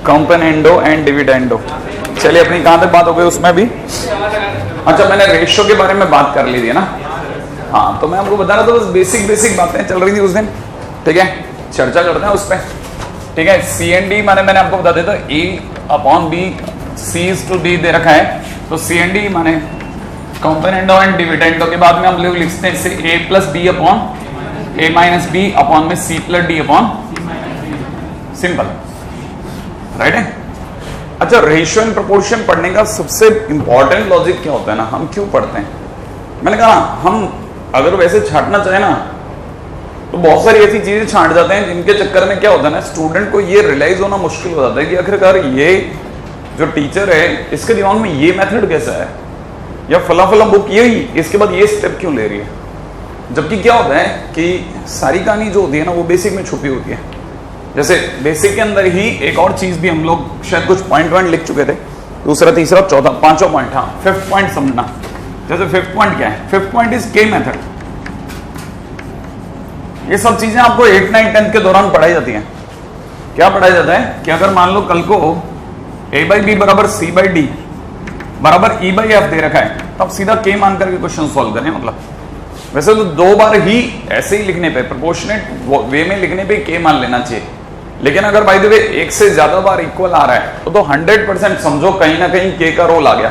Componendo and dividendo. चलिए अपनी कहां तक बात हो गई उसमें भी। अच्छा मैंने रेशियो के बारे में बात कर ली थी ना। हाँ तो मैं आपको बता रहा था, बस बेसिक बातें चल रही थी उस दिन। ठीक है, चर्चा करते हैं उस पर। ठीक है, सी एंड डी माने मैंने आपको बता दिया था A upon B, C is to D दे रखा है। तो सी एंड डी माने कंपोनेंडो एंड डिविडेंडो के बाद में हम लोग लिखते हैं इसे A plus B upon A minus B upon में C plus D upon, simple, right है। अच्छा, रेशियो एंड प्रोपोर्शन पढ़ने का सबसे इंपॉर्टेंट लॉजिक क्या होता है ना, हम क्यों पढ़ते हैं? मैंने कहा हम अगर वैसे छांटना चाहे ना तो बहुत सारी ऐसी चीजें छांट जाते हैं जिनके चक्कर में क्या होता है ना, स्टूडेंट को ये रियलाइज होना मुश्किल हो जाता है कि आखिरकार ये जो टीचर है इसके दिमाग में ये मेथड कैसा है, या फला बुक यही, इसके बाद ये स्टेप क्यों ले रही है। जबकि क्या होता है कि सारी कहानी जो होती है ना वो बेसिक में छुपी होती है। जैसे बेसिक के अंदर ही एक और चीज भी हम लोग शायद कुछ पॉइंट लिख चुके थे, दूसरा तीसरा चौथा पांचों पॉइंट। हाँ, फिफ्थ पॉइंट समझना। जैसे फिफ्थ पॉइंट क्या है? फिफ्थ पॉइंट इज के मेथड। ये सब चीजें आपको 8, 9, 10 के दौरान पढ़ाई जाती हैं। क्या पढ़ाया जाता है कि अगर मान लो कल को a बाई बी बराबर सी बाई डी बराबर ई बाई एफ दे रखा है, तब सीधा के मान करके क्वेश्चन सॉल्व करें। मतलब वैसे तो 2 बार ही ऐसे ही लिखने पे, प्रोपोर्शनेट वे में लिखने पे के मान लेना चाहिए, लेकिन अगर बाय द वे एक से ज्यादा बार इक्वल आ रहा है तो 100% समझो कहीं ना कहीं के का रोल आ गया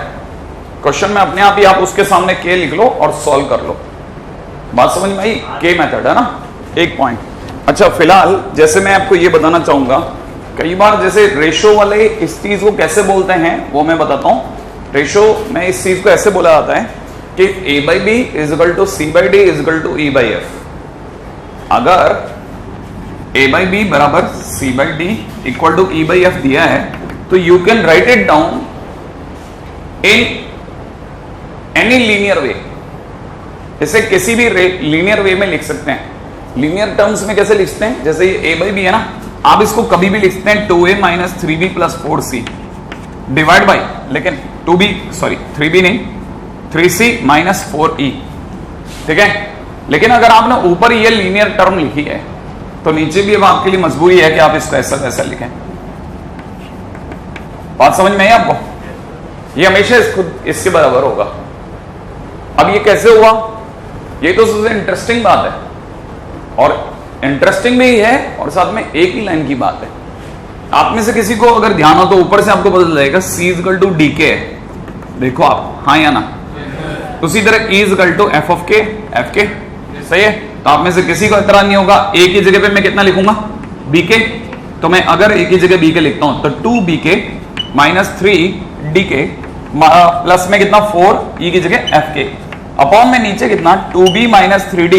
क्वेश्चन में। अपने आप ही आप उसके सामने के लिख लो और सॉल्व कर लो। बात समझ में आई? के मेथड है ना, एक पॉइंट। अच्छा, फिलहाल जैसे मैं आपको ये बताना चाहूंगा, कई बार जैसे रेशो वाले इस चीज को कैसे बोलते हैं वो मैं बताता हूं। रेशो में इस चीज को ऐसे बोला जाता है कि A by B is equal to C by D is equal to E by F. अगर ए बाई बी बराबर C by D equal to E by F दिया है तो you can write it down in any linear way. इसे किसी भी linear वे में लिख सकते हैं। लीनियर टर्म्स में कैसे लिखते हैं? जैसे ये a बाई बी है ना, आप इसको कभी भी लिखते हैं 2a minus 3b plus 4c divide by, लेकिन 3b नहीं, 3c माइनस 4e। ठीक है, लेकिन अगर आपने ऊपर ये लीनियर टर्म लिखी है तो नीचे भी अब आपके लिए मजबूरी है कि आप इसको ऐसा वैसा लिखें। बात समझ में आई आपको? ये हमेशा खुद इसके बराबर होगा। अब ये कैसे हुआ? ये तो सबसे इंटरेस्टिंग बात है, और इंटरेस्टिंग भी है और साथ में एक ही लाइन की बात है। आप में से किसी को अगर ध्यान हो तो ऊपर से आपको पता चल जाएगा C is equal to D के है। देखो आप, हाँ या ना? उसी तरह E is equal to F of के, एफ के, सही है। तो आप में से किसी को इतना नहीं होगा ए की जगह पे मैं कितना लिखूंगा? बी के। तो मैं अगर ए की जगह बी के लिखता हूं तो 2 बी के माइनस 3 डी के प्लस में कितना 4 ई की जगह एफ के अपॉन में नीचे कितना 2b माइनस 3d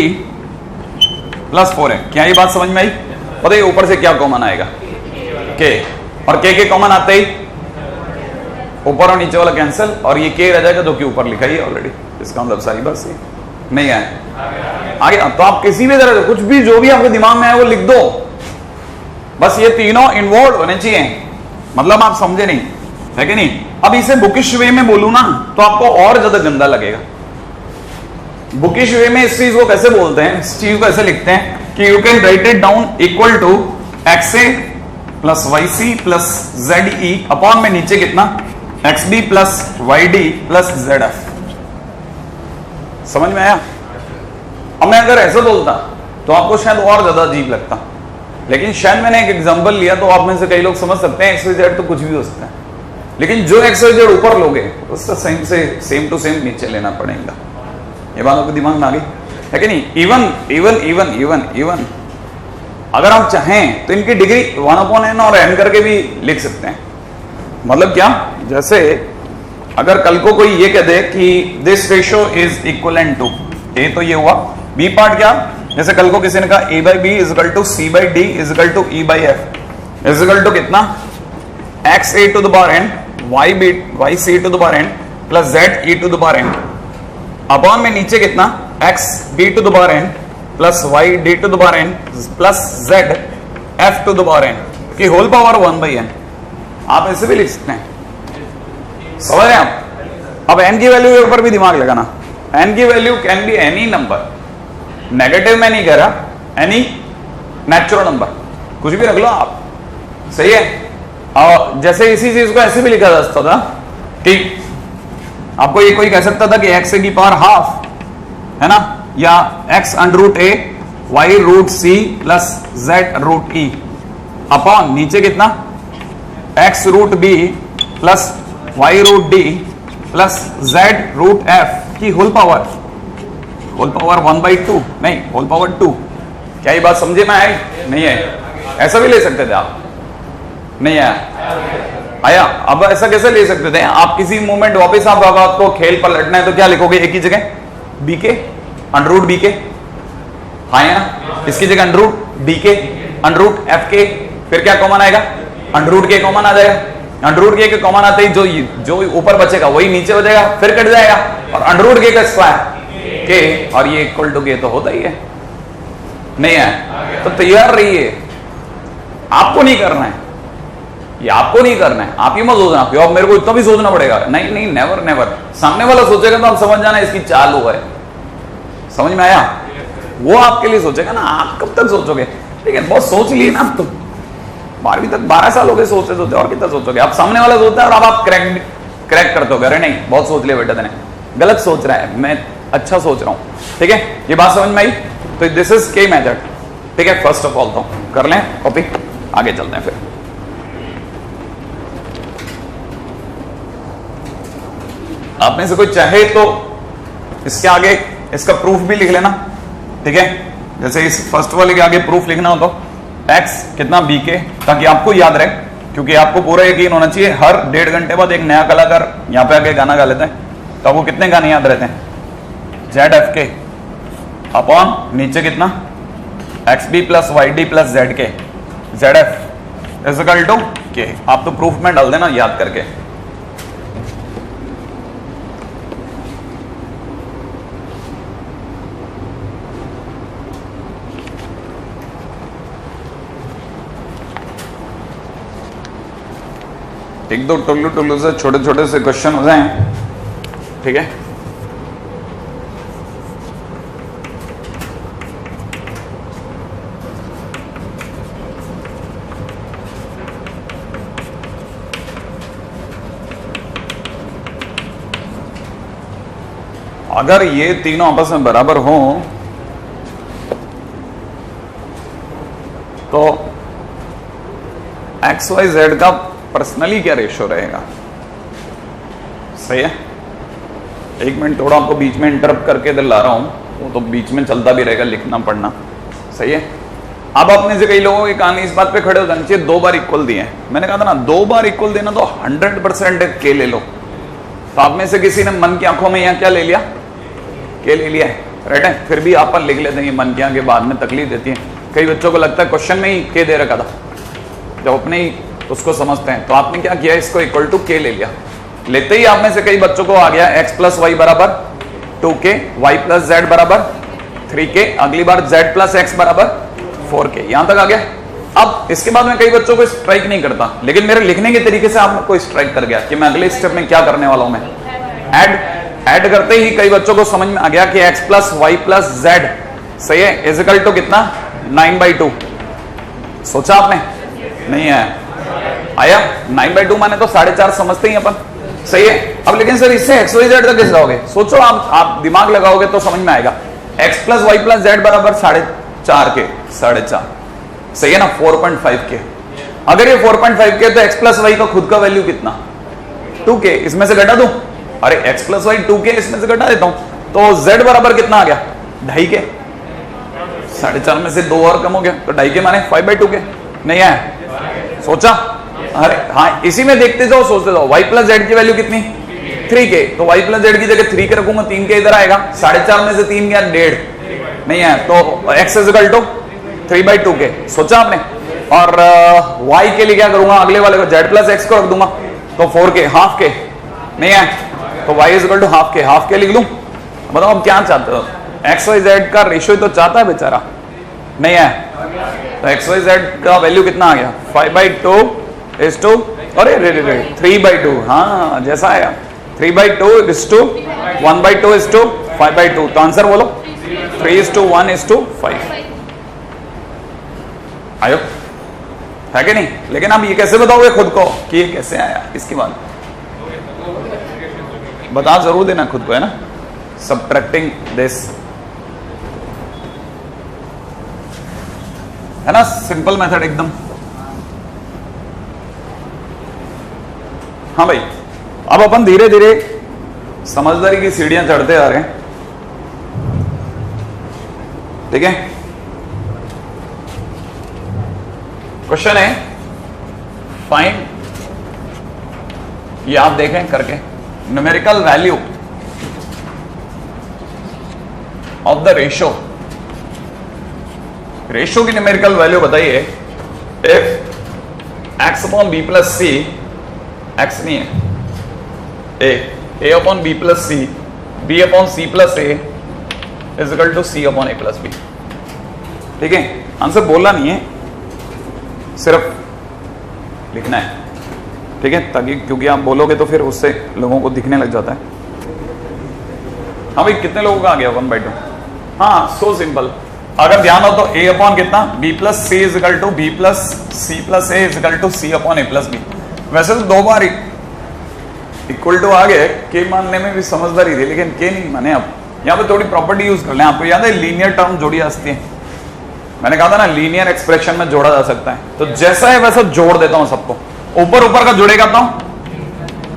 प्लस 4 है। क्या ये बात समझ में आई? बताइए ऊपर से क्या कॉमन आएगा? के, और के कॉमन आते ही ऊपर और नीचे वाला कैंसिल, और ये के रह जाएगा जो कि ऊपर लिखा ही है ऑलरेडी। इसका मतलब सारी बात सही नहीं है। आगे तो आप किसी भी तरह से कुछ भी जो भी आपके दिमाग में है वो लिख दो, बस ये तीनों इन्वॉल्व होने चाहिए। मतलब आप समझे नहीं है कि नहीं? अब इसे बुकिश वे में बोलूं ना तो आपको और ज्यादा गंदा लगेगा। बुकिश वे में इस चीज को कैसे बोलते हैं? इस चीज को ऐसे लिखते हैं कि you can write it down equal to X A plus Y C plus Z E upon में नीचे कितना X B plus Y D plus Z F. समझ में आया? अब मैं अगर ऐसे बोलता तो आपको शायद और ज्यादा अजीब लगता, लेकिन शायद मैंने एक एग्जांपल लिया तो आप में से कई लोग समझ सकते हैं एक्स वाई जेड तो कुछ भी हो सकता है, लेकिन जो एक्स वाई जेड ऊपर लोगे उसका सेम टू सेम नीचे लेना पड़ेगा। ये बात आपके दिमाग में आ गई है कि नहीं? इवन अगर आप चाहें तो इनकी डिग्री 1/n और n करके भी लिख सकते हैं। मतलब क्या? जैसे अगर कल को कोई ये कह दे कि this ratio is equivalent to A, तो ये हुआ। बी पार्ट क्या? जैसे कल को किसी ने कहा A by B is equal to C by D is equal to E by F is equal to कितना X A to the power N Y C to the power N plus Z E to the power N upon में नीचे कितना X D to the power N plus Y D to the power N plus Z F to the power N की whole power 1/n। आप ऐसे भी लिख सकते हैं। समझ रहे हैं आप? अब n की वैल्यू के ऊपर भी दिमाग लगाना। n की value can be any number, negative में नहीं कह रहा, एनी नेचुरल नंबर, कुछ भी रख लो आप, सही है। और जैसे इसी चीज को ऐसे भी लिखा जा सकता था कि आपको ये कोई कह सकता था कि x की पावर हाफ है ना, या x under root A Y root C plus Z root E upon नीचे कितना x root B plus Y root D plus Z root F की होल पावर 1/2, नहीं होल पावर 2। क्या ये बात समझे में आई? नहीं है, ऐसा भी ले सकते थे आप, नहीं आया। अब ऐसा कैसे ले सकते थे? आप किसी मोमेंट वापस आप आपको खेल पर लटना है तो क्या लिखोगे एक ही जगह बी के अंडर रूट बी के, हाँ या ना, इसकी जगह अंडर रूट डी के अंडर रूट एफ के, फिर क्या कॉमन आएगा? अंडर रूट के कॉमन आ जाएगा। अंडर रूट के कॉमन आते ही जो ऊपर बचेगा वही नीचे हो जाएगा, फिर कट जाएगा, और अंडर रूट के का स्क्वायर के, और ये इक्वल टू के तो होता ही है, नहीं है? तो तैयार रहिए, आपको नहीं करना है, ये आपको नहीं करना है। आप ही मत सोचना कि अब मेरे को इतना भी सोचना पड़ेगा, नहीं नहीं, नेवर नेवर। सामने वाला सोचेगा तो आप समझ जाना इसकी चाल हुआ है, समझ में आया? वो आपके लिए सोचेगा ना, आप कब तक सोचोगे? ठीक है, बहुत सोच लिए ना तुम, 12वीं तक 12 साल हो गए सोचते सोचते, और कितना सोचोगे? आप सामने वाला सोचता है और आप क्रैक करते हो, अरे नहीं बहुत सोच लिया बेटा तूने, गलत सोच रहा है, मैं अच्छा सोच रहा हूं। ठीक है, ये बात समझ में आई? तो दिस इज के मेथड। ठीक है, फर्स्ट ऑफ ऑल तो कर लें कॉपी, आगे चलते हैं। फिर आप में से कोई चाहे तो इसके आगे इसका प्रूफ भी लिख लेना। ठीक है, जैसे इस फर्स्ट वाले के आगे प्रूफ लिखना हो तो x कितना b के, ताकि आपको याद रहे, क्योंकि आपको पूरा यकीन होना चाहिए। हर 1.5 घंटे बाद एक नया कलाकार यहाँ पे आके गाना गा लेता है, तो आपको कितने गाने याद रहते हैं? जेड एफ के अपॉन नीचे कितना X B plus Y D plus Z K, Z F is equal to K. आप तो प्रूफ में डाल देना याद करके। एक दो टुल्लू टुल्लू से छोटे छोटे से क्वेश्चन हो जाएं, ठीक है? अगर ये तीनों आपस में बराबर हों तो एक्स वाई जेड का पर्सनली क्या रेशियो रहेगा? सही है, एक मिनट थोड़ा आपको बीच में इंटरप्ट करके इधर ला रहा हूं, वो तो बीच में चलता भी रहेगा, लिखना पढ़ना। सही है, अब अपने से कई लोगों की कहानी इस बात पे खड़े हो जाना चाहिए 2 बार इक्वल दिए हैं। मैंने कहा था ना 2 बार इक्वल देना तो 100% के ले लो। तो आप में से किसी ने मन की आंखों में यहाँ क्या ले लिया? के ले लिया है, राइट है? फिर भी आप लिख लेते हैं ये मन की आंखें बाद में तकलीफ देती हैं। कई बच्चों को लगता है क्वेश्चन में ही के दे रखा था, जब अपने ही उसको समझते हैं। तो आपने क्या किया, इसको इक्वल टू के ले लिया। लेते ही आप में से कई बच्चों को आ गया x प्लस वाई बराबर 2k, y प्लस जेड बराबर 3k, अगली बार z प्लस x बराबर 4k, यहां तक आ गया। अब इसके बाद में कई बच्चों को स्ट्राइक नहीं करता, लेकिन मेरे लिखने के तरीके से आपको स्ट्राइक कर गया कि मैं अगले स्टेप में क्या करने वाला हूं। मैं ऐड करते ही कई बच्चों को समझ में आ गया कि x plus Y plus Z सही है इज इक्वल टू कितना 9/2। सोचा आपने? नहीं है, आया 9/2 माने तो 4.5 समझते ही अपन। सही है, अब लेकिन सर इससे एक्स वाई जेड तक कैसे लाओगे? सोचो, आप दिमाग लगाओगे तो समझ में आएगा। x plus Y plus Z बराबर 4.5 के, 4.5 सही है ना, 4.5 के। अगर ये 4.5 के तो x प्लस वाई का खुद का वैल्यू कितना 2k, इसमें से घटा दूं? अरे x प्लस वाई 2k, इसमें से घटा देता हूं तो z बराबर कितना आ गया 2.5 के। 4.5 में से 2 और कम हो गया तो 2.5 के माने 5/2 के। नहीं है, सोचा? अरे हाँ, इसी में देखते जाओ, सोचते जाओ। y प्लस जेड की वैल्यू कितनी 3k, तो y प्लस जेड की जगह 3 के रखूंगा, 3k इधर आएगा, 4.5 में से 3 गया 1.5। नहीं है, तो x इज इक्वल टू 3/2 के। सोचा आपने? और y के लिए क्या करूंगा, अगले वाले को z प्लस x को रख दूंगा तो 4k, हाफ के। नहीं है, तो y is equal to half के लिख लूं। बताओ अब क्या चाहते हो? x y z का रेशियो तो चाहता है बेचारा। नहीं है, तो x y z का वैल्यू कितना आ गया 5/2 इज टू, अरे रे 3/2। हाँ, जैसा आया 3/2 इज टू 1/2 इज टू 5/2। तो आंसर बोलो 3:1 इज टू 5। आयो है कि नहीं? लेकिन आप ये कैसे बताओगे खुद को कि ये कैसे आया? इसके बाद बता जरूर देना खुद को, है ना? सब्ट्रैक्टिंग दिस, है ना? सिंपल मेथड एकदम। हाँ भाई, अब अपन धीरे धीरे समझदारी की सीढ़ियां चढ़ते आ रहे हैं, ठीक है? क्वेश्चन है फाइंड, ये आप देखें करके, numerical value of the ratio, ratio की न्यूमेरिकल वैल्यू बताइए। If X upon B plus C, X नहीं है, A upon B plus C, B upon C plus A is equal to C upon A plus B, ठीक है? Answer बोलना नहीं है, सिर्फ लिखना है, ठीक है? ताकि क्योंकि आप बोलोगे तो फिर उससे लोगों को दिखने लग जाता है। हाँ भाई, कितने लोगों का आ गया 1/2? हाँ, सो सिंपल। अगर ध्यान हो तो ए अपॉन कितना, B plus C is equal to B plus C plus A is equal to C upon A plus B. वैसे तो दो बार इक्वल टू आ गए, के मानने में भी समझदारी थी, लेकिन के नहीं माने। अब यहाँ पे थोड़ी प्रॉपर्टी यूज कर लें। आपको याद है लीनियर टर्म जोड़ी आती है, मैंने कहा था ना लीनियर एक्सप्रेशन में जोड़ा जा सकता है। तो जैसा है वैसा जोड़ देता हूं सबको, ऊपर ऊपर का जोड़ेगा तो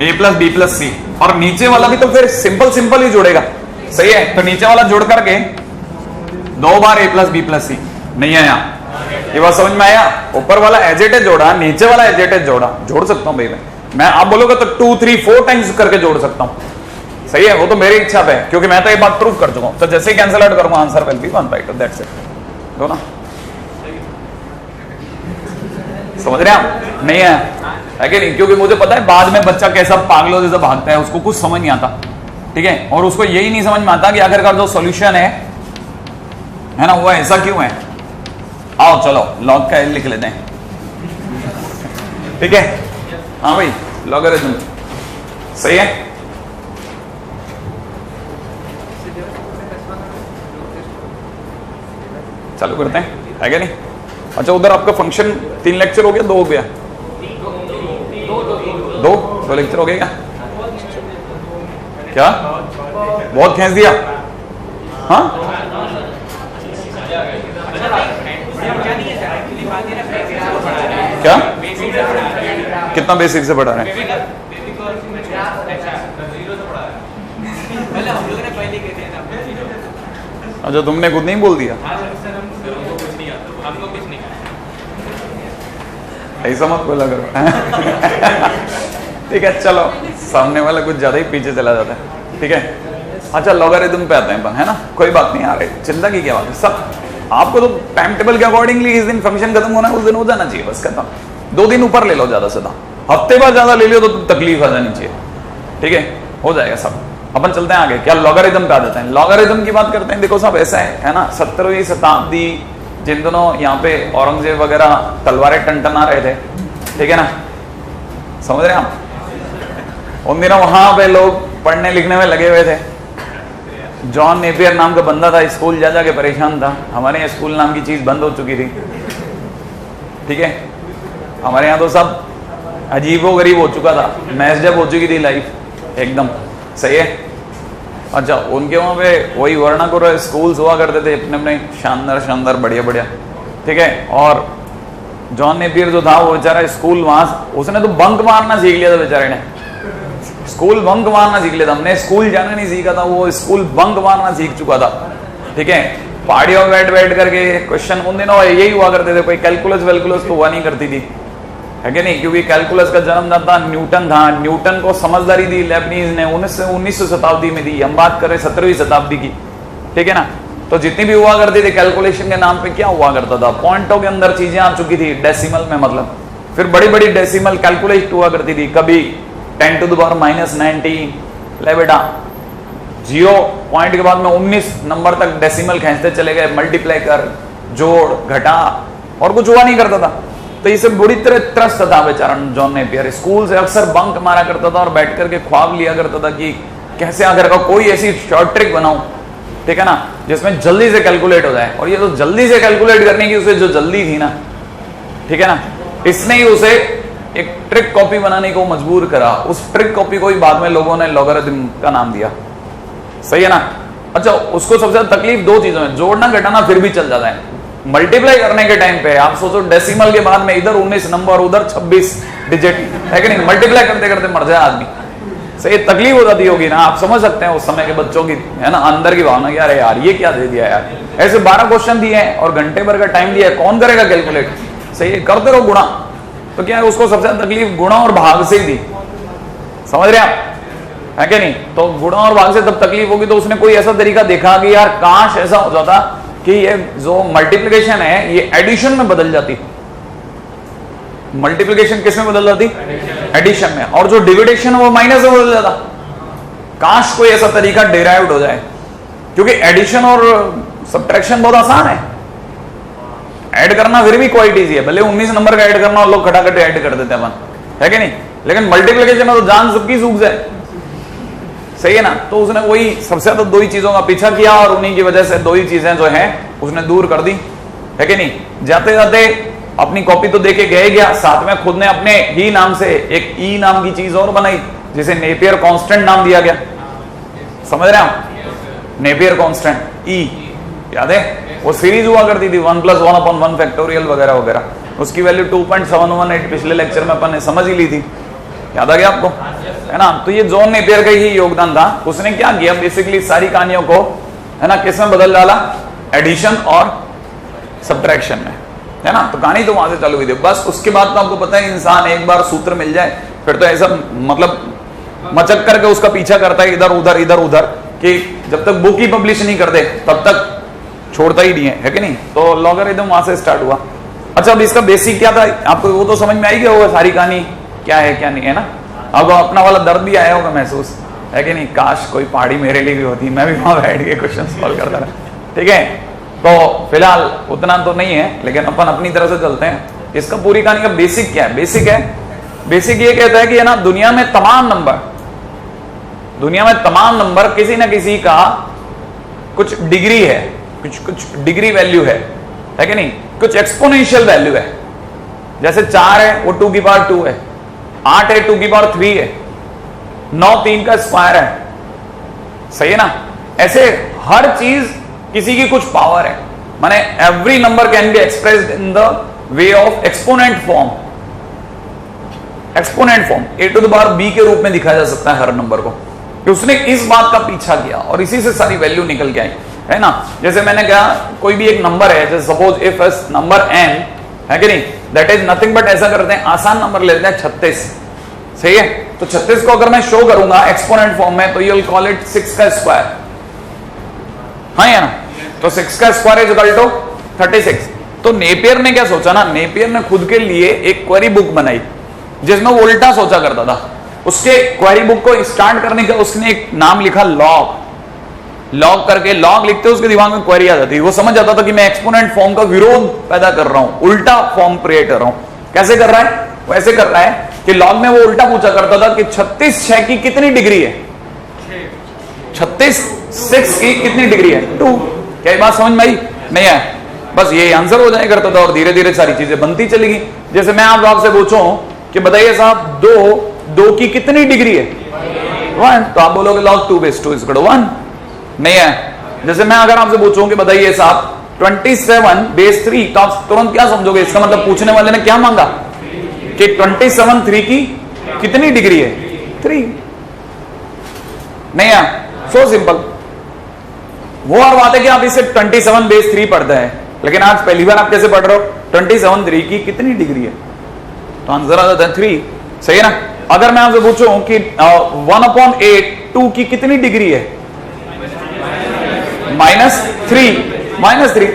ए प्लस बी प्लस सी, और नीचे वाला भी तो फिर सिंपल सिंपल ही जोड़ेगा, सही है? तो नीचे वाला जोड़ करके दो बार ए प्लस बी प्लस सी, नहीं आया? ये बात समझ में आया? ऊपर वाला एजेटेड जोड़ा, नीचे वाला एजेटेड जोड़ा, जोड़ सकता हूं भाई मैं आप बोलोगे तो 2 3 4 टाइम्स करके जोड़ सकता हूं, सही है? वो तो मेरी इच्छा पे है, क्योंकि मैं तो ये बात प्रूव कर चुका हूं। तो जैसे ही कैंसिल आउट करूंगा, answer will be 1/2, that's it. दो ना, समझ रहे हैं आप? नहीं है कि नहीं? क्योंकि मुझे पता है बाद में बच्चा कैसा पागलों जैसा भागता है, उसको कुछ समझ नहीं आता, ठीक है? और उसको यही नहीं समझ में आता कि आखिरकार जो सॉल्यूशन है ना, वो ऐसा क्यों है। आओ चलो लॉग का एल लिख लेते हैं, ठीक है? हाँ भाई, लॉगरिथम सही है। चालू करते हैं, है क्या नहीं? अच्छा, उधर आपका फंक्शन 3 लेक्चर हो गया, 2 हो गया? 2 लेक्चर हो गया क्या? बहुत खींच दिया? हाँ, क्या कितना बेसिक से पढ़ा रहे हैं? अच्छा, तुमने खुद नहीं बोल दिया? ऐसा मत बोला करो। ठीक है, चलो, सामने वाला कुछ ज्यादा ही पीछे चला जाता है, ठीक है? अच्छा, लॉगरिथम पे आते हैं अपन, है ना? कोई बात नहीं, आ रहे, चिंता की क्या बात है। सब आपको तो टाइम टेबल के अकॉर्डिंगली इस दिन फंक्शन खत्म होना है, उस दिन हो जाना चाहिए, बस खत्म। 2 दिन ऊपर ले लो ज्यादा से ज्यादा, हफ्ते बाद ज्यादा ले लो तो तकलीफ आ जानी चाहिए, ठीक है? हो जाएगा सब। अपन चलते हैं आगे, क्या लॉगरिथम पे आ जाते हैं। लॉगरिथम की बात करते हैं। देखो साहब, ऐसा है ना, 17वीं शताब्दी, जिन दिनों यहाँ पे औरंगजेब वगैरह तलवारें टनटना रहे थे, ठीक है ना, समझ रहे हैं आप? उन दिनों वहां पे लोग पढ़ने लिखने में लगे हुए थे। जॉन नेपियर नाम का बंदा था, स्कूल जा जाके परेशान था। हमारे यहाँ स्कूल नाम की चीज बंद हो चुकी थी, ठीक है? हमारे यहाँ तो सब अजीबो गरीब हो चुका था, मैसजब हो चुकी थी लाइफ एकदम, सही है? अच्छा, उनके वहाँ पे वही वर्णाकुर स्कूल्स हुआ करते थे, अपने अपने शानदार शानदार बढ़िया बढ़िया, ठीक है? और जॉन नेपियर जो था वो बेचारा स्कूल वहां, उसने तो बंक मारना सीख लिया था बेचारे ने, स्कूल बंक मारना सीख लिया था। हमने स्कूल जाना नहीं सीखा था, वो स्कूल बंक मारना सीख चुका था, ठीक है? पहाड़ियों में बैठ बैठ करके क्वेश्चन, उन दिनों यही हुआ करते थे, कोई कैलकुलस वेलकुलस तो हुआ नहीं करती थी, है कि नहीं? क्योंकि कैलकुलस का जन्मदाता न्यूटन था। न्यूटन को समझदारी दी लेबनीज ने 19वीं शताब्दी में दी। हम बात करें 17वीं शताब्दी की, ठीक है ना? तो जितनी भी हुआ करती थी कैलकुलेशन के नाम पे, क्या हुआ करता था? पॉइंटों के अंदर चीजें आ चुकी थी, डेसिमल में मतलब। फिर बड़ी बड़ी डेसिमल कैलकुलेट हुआ करती थी, कभी 10⁻⁻90। ले बेटा, 0 पॉइंट के बाद में 19 नंबर तक डेसिमल खींचते चले गए, मल्टीप्लाई कर, जोड़, घटा, और कुछ हुआ नहीं करता था। तो इसे बुरी तरह त्रस्त था बेचारा जॉन नेपियर। स्कूल से अक्सर बंक मारा करता था और बैठ करके ख्वाब लिया करता था कि कैसे आखिर का कोई ऐसी शॉर्ट ट्रिक बनाऊं, ठीक है ना, जिसमें जल्दी से कैलकुलेट हो जाए। और ये तो जल्दी से कैलकुलेट करने की उसे जो जल्दी थी ना, ठीक है ना, इसने ही उसे एक ट्रिक कॉपी बनाने को मजबूर करा। उस ट्रिक कॉपी को ही बाद में लोगों ने लॉगरिथम का नाम दिया। सही है ना? अच्छा, उसको सबसे ज्यादा तकलीफ दो चीजों में, जोड़ना घटाना फिर भी चल जाता है, मल्टीप्लाई करने के टाइम पे आप सोचो डेसिमल के बाद में इधर 19 नंबर उधर 26 डिजिट है कि नहीं, मल्टीप्लाई करते करते मर जाए आदमी। सही तकलीफ हो जाती होगी ना, आप समझ सकते हैं उस समय के बच्चों की, है ना, अंदर की भावना, यार यार ये क्या दे दिया यार, ऐसे 12 क्वेश्चन दिए हैं और घंटे भर का टाइम दिया है, कौन करेगा कैलकुलेट। सही है, करते रहो गुणा। तो क्या है, उसको सबसे ज्यादा तकलीफ गुणा और भाग से ही दी। समझ रहे आप, है कि नहीं? तो गुणा और भाग से तब तकलीफ होगी तो उसने कोई ऐसा तरीका देखा कि यार काश ऐसा हो जाता कि ये जो मल्टीप्लिकेशन है ये एडिशन में बदल जाती। मल्टीप्लिकेशन किस में बदल जाती? एडिशन में। और जो डिविडेशन है वो माइनस में बदल जाता। काश कोई ऐसा तरीका डिराइव्ड हो जाए, क्योंकि एडिशन और सब्ट्रैक्शन बहुत आसान है। ऐड करना फिर भी क्वाइट इजी है, भले 19 नंबर का ऐड करना और लोग खटाखट ऐड कर देते हैं अपन, है कि नहीं? लेकिन मल्टीप्लिकेशन में तो जान सबकी सूख जाए। सही है ना? तो उसने वही सबसे ज्यादा दो ही चीजों का पीछा किया और उन्हीं की वजह से दो ही चीजें जो है उसने दूर कर दी, है कि नहीं? जाते जाते अपनी कॉपी तो देके गए गया, साथ में खुद ने अपने ही नाम से एक ई नाम की चीज और बनाई जिसे नेपियर कांस्टेंट नाम दिया गया। समझ रहे हैं आप? नेपियर कांस्टेंट ई, याद है? वो सीरीज हुआ करती थी 1 + 1/1 फैक्टोरियल वगैरह वगैरह। उसकी वैल्यू 2.718 पिछले लेक्चर में अपन ने समझ ही ली थी, याद आ गया आपको, है ना? तो ये जॉन नेपियर का ही योगदान था। उसने क्या किया, बेसिकली सारी कहानियों को, है ना, किस में बदल डाला? एडिशन और सब्ट्रैक्शन में, है ना? तो कहानी तो वहां से चालू हुई थी। बस उसके बाद तो आपको पता है, इंसान एक बार सूत्र मिल जाए फिर तो ऐसा मतलब मचक करके उसका पीछा करता है इधर उधर कि जब तक बुक ही पब्लिश नहीं कर दे तब तक छोड़ता ही नहीं है कि नहीं? तो लॉगरिथम वहां से स्टार्ट हुआ। अच्छा, अब इसका बेसिक क्या था आपको वो तो समझ में आई गया होगा, सारी कहानी क्या है क्या नहीं, है ना? अब अपना वाला दर्द भी आया होगा महसूस, है कि नहीं? काश कोई पहाड़ी मेरे लिए भी होती, मैं भी वहां बैठ के क्वेश्चन सॉल्व करता रहा। ठीक है, तो फिलहाल उतना तो नहीं है, लेकिन अपन अपनी तरह से चलते हैं। इसका पूरी कहानी का बेसिक क्या है? बेसिक ये कहता है कि, है ना, दुनिया में तमाम नंबर किसी ना किसी का कुछ डिग्री है, कुछ डिग्री वैल्यू है कि नहीं? कुछ एक्सपोनेंशियल वैल्यू है। जैसे 4 है वो 2 की पावर 2 है, 8 है 2 की पावर 3 है, 9 3 का स्क्वायर है। सही है ना? ऐसे हर चीज किसी की कुछ पावर है। माने every number can be expressed in the way of exponent form. a⁻b के रूप में दिखाया जा सकता है हर नंबर को। कि उसने इस बात का पीछा किया और इसी से सारी वैल्यू निकल के आई, है ना? जैसे मैंने कहा कोई भी एक नंबर है, जैसे suppose if S number n है कि नहीं, दैट इज नथिंग बट, ऐसा करते हैं आसान नंबर लेते हैं 36। सही है? तो 36 को अगर मैं शो करूंगा एक्सपोनेंट फॉर्म में तो यू विल कॉल इट 6 का स्क्वायर। हाँ या ना? तो 6 का स्क्वायर इज इक्वल टू 36। तो नेपियर ने क्या सोचा ना, नेपियर ने खुद के लिए एक क्वेरी बुक बनाई जिसमें वो उल्टा सोचा करता था। उसके क्वेरी बुक को स्टार्ट करने का उसने एक नाम लिखा लॉग करके, लॉग लिखते उसके दिमाग में क्वेरी आ जाती। वो समझ जाता था कि मैं एक्सपोनेंट फॉर्म का विरोध पैदा कर रहा हूं, उल्टा फॉर्म क्रिएट कर रहा हूं। कैसे कर रहा है? वो ऐसे कर रहा है कि लॉग में वो उल्टा पूछा करता था कि 36 6 की कितनी डिग्री है? 36 6 की कितनी डिग्री है? 2। क्या बात समझ में आई? नहीं है? बस ये आंसर हो जाए करता था और धीरे धीरे सारी चीजें बनती चली गई। जैसे मैं आपसे पूछूं कि बताइए साहब 2 की कितनी डिग्री है? 1। तो आप बोलोगे log 2/2 is equal to 1। नहीं है? जैसे मैं अगर आपसे पूछूं कि बताइए साहब 27/3, तो आप तुरंत क्या समझोगे? इसका मतलब पूछने वाले ने क्या मांगा कि 27/3 की कितनी डिग्री है? 3। नहीं है? So simple. वो और बात है कि आप इसे 27/3 पढ़ते हैं, लेकिन आज पहली बार आप कैसे पढ़ रहे हो? 27/3 की कितनी डिग्री है? तो आंसर आ जाता है 3। सही है ना? अगर मैं आपसे पूछूं कि 1/8 2 की कितनी डिग्री है? -3।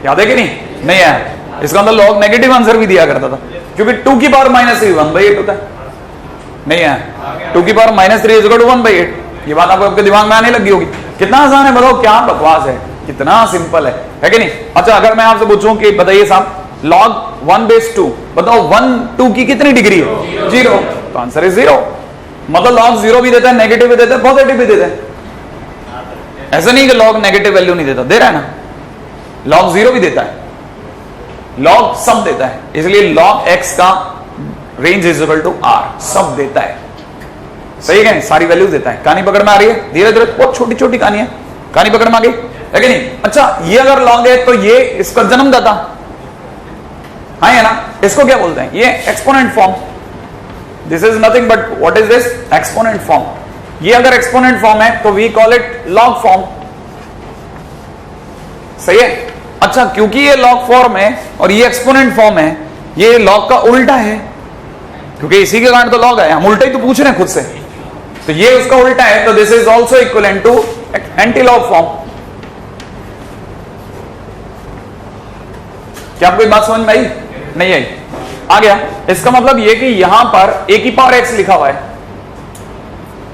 याद है कि नहीं? नहीं है? इसका मतलब लॉग नेगेटिव आंसर भी दिया करता था, क्योंकि 2 की पावर -3 1/8 होता है। नहीं है? 2 की पावर -3 इज इक्वल टू 1/8। ये बात आपके दिमाग में आने लगी होगी। कितना आसान है, बताओ, क्या बकवास है, कितना सिंपल है कि नहीं? अच्छा, अगर मैं आपसे पूछूं कि बताइए साहब log 1/2, बताओ 1 2 की कितनी डिग्री है? 0। तो आंसर है 0। मतलब log 0 भी देता है, नेगेटिव भी देता है, पॉजिटिव भी देता है। ऐसा नहीं कि log नेगेटिव वैल्यू नहीं देता, दे रहा है ना? log 0 भी देता है। लॉग सब देता है, इसलिए लॉग एक्स का range is equal to R, सब देता है। सही है, सारी वैल्यूज देता है। कहानी पकड़ में आ रही है? धीरे धीरे, बहुत छोटी छोटी कहानी है, कहानी पकड़ में आ गई है कि नहीं? अच्छा, ये अगर लॉग है तो ये इसका जन्मदाता, हाँ है ना? इसको क्या बोलते हैं? ये exponent form. This is nothing but what is this? Exponent form. ये अगर एक्सपोनेंट फॉर्म है तो we call it log form. सही है? अच्छा, क्योंकि ये लॉग फॉर्म है और ये एक्सपोनेंट फॉर्म है, ये लॉग का उल्टा है, क्योंकि इसी के कारण तो लॉग है, हम उल्टा ही तो पूछ रहे हैं खुद से, तो ये उसका उल्टा है, तो this is also equal to anti log form. क्या आपको बात समझ में आई? नहीं आई? आ गया? इसका मतलब ये कि यहां पर a की पावर x लिखा हुआ है,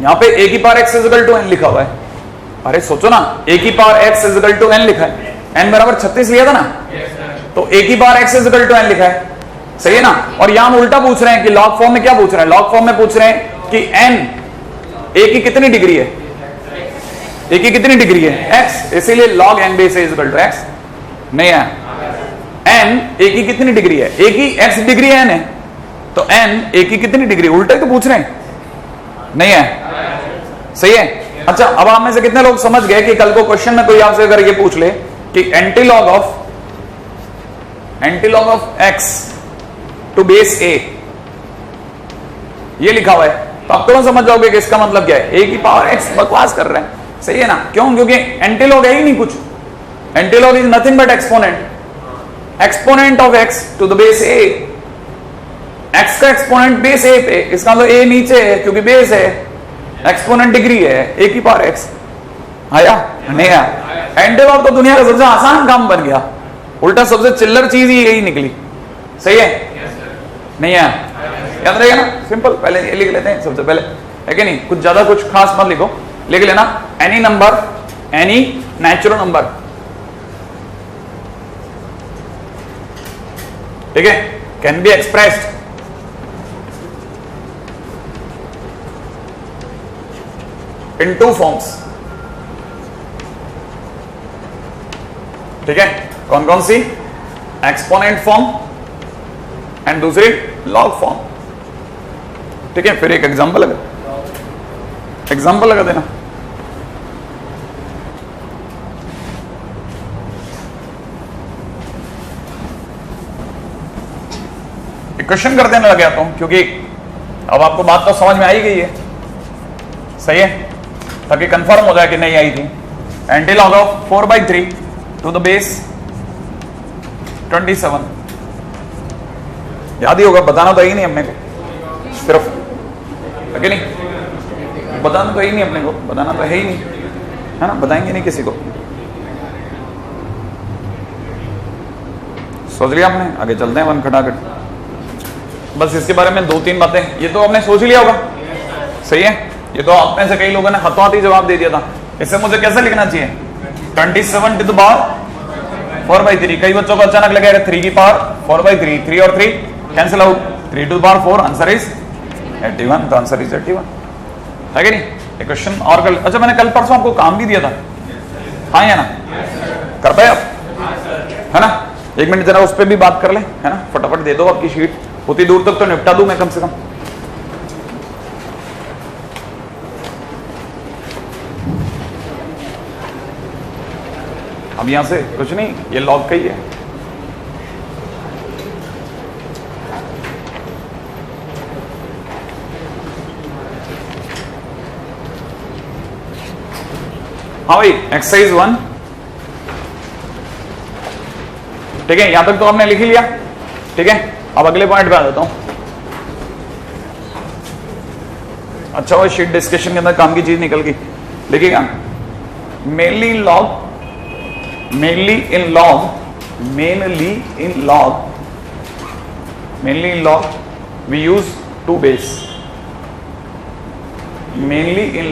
यहां पे a की power x is equal to n लिखा हुआ है। अरे सोचो ना, a की power x is equal to n लिखा है, n बराबर 36 लिया था ना, तो a की power x is equal to n लिखा है। सही है ना? और यहां हम उल्टा पूछ रहे हैं कि लॉग फॉर्म में क्या पूछ रहे हैं? लॉग फॉर्म में पूछ रहे हैं कि n a की कितनी डिग्री है? a की कितनी डिग्री है? x, इसीलिए log n base is equal to x। नहीं है? n a की कितनी डिग्री है? a की x डिग्री n है, तो n a की कितनी डिग्री? उल्टा ही तो पूछ रहे हैं। नहीं है? सही है? अच्छा, अब आप में से कितने लोग समझ गए कि कल को क्वेश्चन में कोई आपसे अगर ये पूछ ले कि anti log of x to base a, ये लिखा हुआ है, तो आप तुरंत समझ जाओगे कि इसका मतलब क्या है? a की पावर x बकवास कर रहे हैं। सही है ना? क्यों? क्योंकि एंटी लॉग है ही नहीं कुछ। Anti log is nothing but exponent of x to the base a। x का एक्सपोनेंट बेस a पे, इसका मतलब a नीचे है क्योंकि बेस है, एक्सपोनेंट डिग्री है, a की पावर x। आया? नहीं आया? एंटी लॉग तो दुनिया का सबसे आसान काम बन गया, उल्टा सबसे चिल्लर चीज ही यही निकली। सही है? नहीं है? याद रहेगा ना? सिंपल, पहले ये लिख लेते हैं सबसे पहले, है कि नहीं? कुछ ज्यादा कुछ खास मत लिखो, लिख लेना any number, any natural number, ठीक है, can be expressed in two forms. ठीक है? कौन कौन सी? एक्सपोनेंट फॉर्म एंड दूसरी लॉग फॉर्म। ठीक है? फिर एक एग्जांपल लगा देना। क्वेश्चन कर देने लग जाता हूं, क्योंकि अब आपको बात तो समझ में आई गई है। सही है? ताकि कंफर्म हो जाए कि नहीं आई थी। Anti log of 4/3 to the base 27। याद ही होगा, बताना तो ही नहीं अपने को, सिर्फ, है कि नहीं? बताना तो ही नहीं अपने को, बताना तो है ही नहीं, है ना? बताएंगे नहीं किसी को। सोच लिया आपने? आगे चलते हैं वन खटाखट। बस इसके बारे में 2-3 बातें, ये तो आपने सोच लिया होगा। सही है? ये तो आप में से कई लोगों ने हाथों हाथ ही जवाब दे दिया था। इससे मुझे कैसे लिखना चाहिए? 27 टू द पावर 4/3। कई बच्चों को अचानक लगेगा 3 की पावर 4/3, 3 और 3 cancel out, 3 to the power 4, answer is 81। तो आंसर इज 81, है कि नहीं? एक क्वेश्चन और कल, अच्छा मैंने कल परसों आपको काम भी दिया था, हाँ या ना? कर पाए आप? है ना? 1 मिनट जरा उस पर भी बात कर ले, है ना? फटाफट दे दो आपकी शीट, उतनी दूर तक तो निपटा दूं मैं कम से कम। अब यहां से कुछ नहीं, ये लॉग का ही है। हाँ भाई, एक्सरसाइज 1, ठीक है? यहां तक तो आपने लिख ही लिया, ठीक है? अब अगले पॉइंट पे आ जाता हूं। अच्छा वो शीट डिस्कशन के अंदर काम की चीज निकल गई, लिखिएगा mainly in log we use 2 base. Mainly in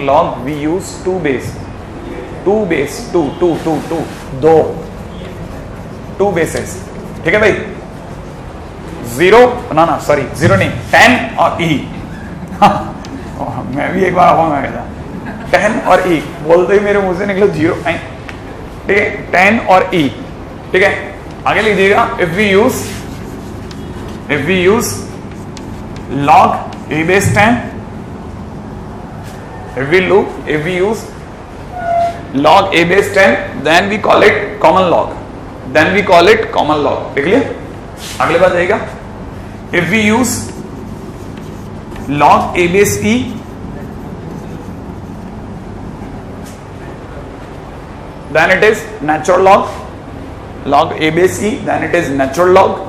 log we use 2 base, 2 bases. ठीक है भाई? 0 ना सॉरी 0 नहीं, 10 और e। मैं भी एक बार आपको मैं कहता 10 और e बोलते ही मेरे मुंह से निकले 0। ठीक है? 10 और e, ठीक है? आगे लीजिएगा, if we use log a base 10, if we use log a base 10, then we call it common log, देख लिए। अगले बात जाएगा, if we use log a base e, then it is natural log a base e, then it is natural log,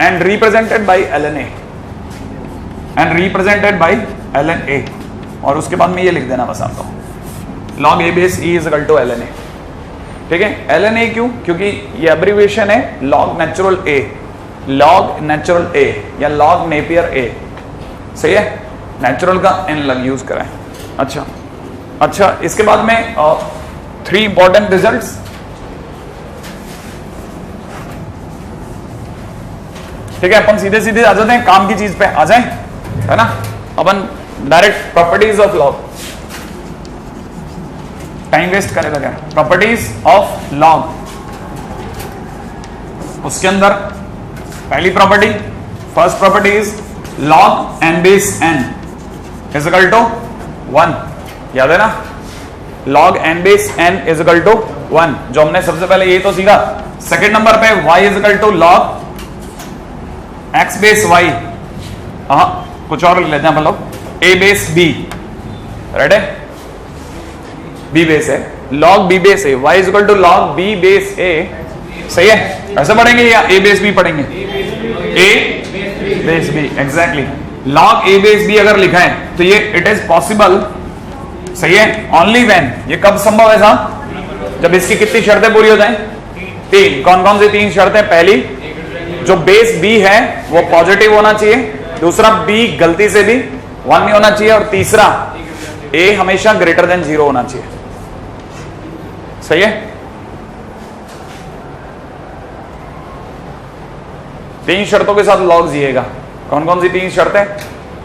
and represented by ln a, और उसके बाद में ये लिख देना बस आपको, log a base e is equal to ln a। ठीक है, ln a क्यों? क्योंकि ये एब्रीविएशन है log natural a या log नेपियर a, सही है, नेचुरल का n लग यूज कराएं। अच्छा, इसके बाद में 3 इंपॉर्टेंट रिजल्ट्स। ठीक है, अपन सीधे आ जाते हैं, काम की चीज पे आ जाएं, है ना। अपन direct properties of log, time waste करेगा क्या। प्रॉपर्टीज ऑफ लॉग, उसके अंदर पहली property, first property is log n base n is equal to 1, याद है ना, log n base n is equal to 1, जो हमने सबसे पहले ये तो सीखा। सेकेंड नंबर पे y is equal to log x base y, कुछ और लेते हैं अपन लोग, a base b, राइट है, b base है, log b base a, y is equal to log b base a, सही है, ऐसे पढ़ेंगे या a base b पढ़ेंगे, a base b, exactly, log a base b अगर लिखा है तो ये इट इज पॉसिबल, सही है, ओनली व्हेन, ये कब संभव है साहब, जब इसकी कितनी शर्तें पूरी हो जाएं, 3। कौन कौन सी 3 शर्तें? पहली, जो बेस b है वो पॉजिटिव होना चाहिए, दूसरा b गलती से भी 1 नहीं होना चाहिए, और तीसरा a हमेशा ग्रेटर देन 0 होना चाहिए, सही है। 3 शर्तों के साथ लॉग जिएगा। कौन कौन सी 3 शर्तें?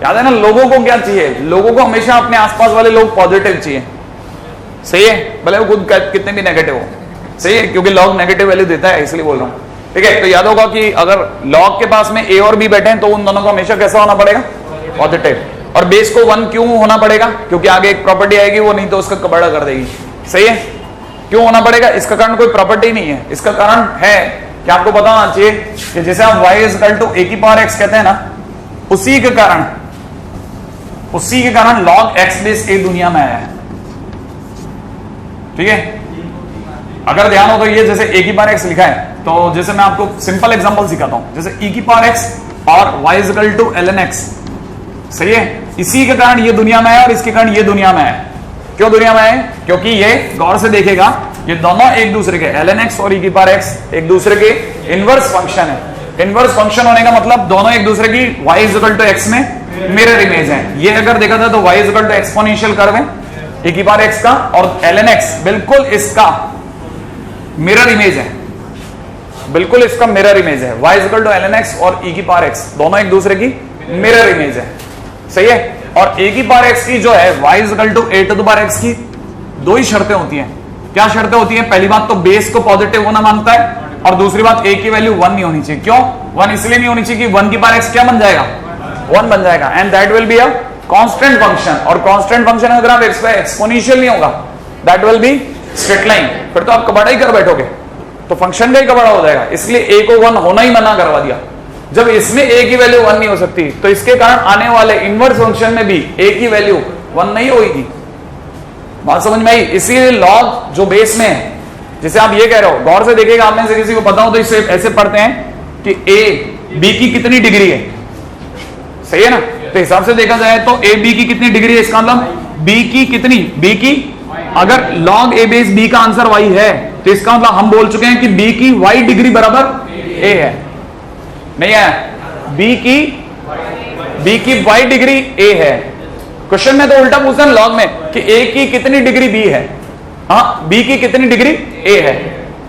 याद है ना, लोगों को क्या चाहिए, लोगों को हमेशा अपने आसपास वाले लोग पॉजिटिव चाहिए, सही है, भले वो खुद कितने भी नेगेटिव हो, सही है, क्योंकि लॉग नेगेटिव वैल्यू देता है, इसलिए बोल रहा हूं। ठीक है, तो याद होगा कि अगर लॉग के पास में a और b बैठे हैं तो उन दोनों को हमेशा कैसा होना पड़ेगा, पॉजिटिव, और बेस को 1 क्यों होना पड़ेगा, क्योंकि आगे एक प्रॉपर्टी आएगी, वो नहीं तो उसका कबाड़ा कर देगी, सही है। क्यों होना पड़ेगा? इसका कारण कोई प्रॉपर्टी नहीं है, इसका कारण है कि आपको पता होना चाहिए कि जैसे हम y is equal to a की पावर x कहते हैं ना, उसी के कारण log x बेस a दुनिया में आया है। ठीक है, अगर ध्यान हो तो ये जैसे a की पावर x लिखा है, तो जैसे मैं आपको सिंपल एग्जांपल सिखाता हूं, जैसे e की पावर x और y is equal to ln x, सही है, इसी के कारण ये दुनिया में है और इसके कारण ये दुनिया में है। क्यों दुनिया में है? क्योंकि ये गौर से देखेगा, ये दोनों एक दूसरे के ln x और e की पावर x एक दूसरे के इनवर्स फंक्शन है। इनवर्स फंक्शन होने का मतलब दोनों एक दूसरे की y is equal to x में मिरर इमेज है। ये अगर देखा था तो y is equal to exponential curve है e की पावर x का, और ln x बिल्कुल इसका मिरर इमेज है, बिल्कुल इसका मिरर इमेज है। y is equal to ln x और e की पावर x दोनों एक दूसरे की मिरर इमेज है, सही है। और a की पावर x की जो है y is equal to a to the power x की 2 ही शर्तें होती हैं। क्या शर्तें होती हैं? पहली बात तो बेस को पॉजिटिव होना मांगता है, और दूसरी बात a की वैल्यू 1 नहीं होनी चाहिए। क्यों 1 इसलिए नहीं होनी चाहिए कि 1 की पावर x क्या बन जाएगा, 1 बन जाएगा, and that will be a constant function. और कांस्टेंट फंक्शन अगर आप एक्सपोनेंशियल नहीं होगा, that will be straight line, फिर तो आप कबाड़ा ही कर बैठोगे, तो फंक्शन का ही कबाड़ा हो जाएगा। इसलिए a को 1 होना ही मना करवा दिया। जब इसमें a की वैल्यू 1 नहीं हो सकती, तो इसके कारण आने वाले इनवर्स फंक्शन में भी a की वैल्यू 1 नहीं होगी। बात समझ में आई? इसीलिए लॉग जो बेस में है, जैसे आप ये कह रहे हो, गौर से देखिएगा, आप में से किसी को पता हो तो इसे ऐसे पढ़ते हैं कि a b की कितनी डिग्री है, सही है ना। तो हिसाब से देखा जाए तो a b की कितनी डिग्री है, इसका मतलब b की कितनी, b की, अगर log a बेस b का आंसर y है तो इसका मतलब हम बोल चुके हैं कि b की y डिग्री बराबर a है, नहीं है, b की y डिग्री a है। क्वेश्चन में तो उल्टा पूछते हैं लॉग में कि a की कितनी डिग्री b है, हाँ, b की कितनी डिग्री a है,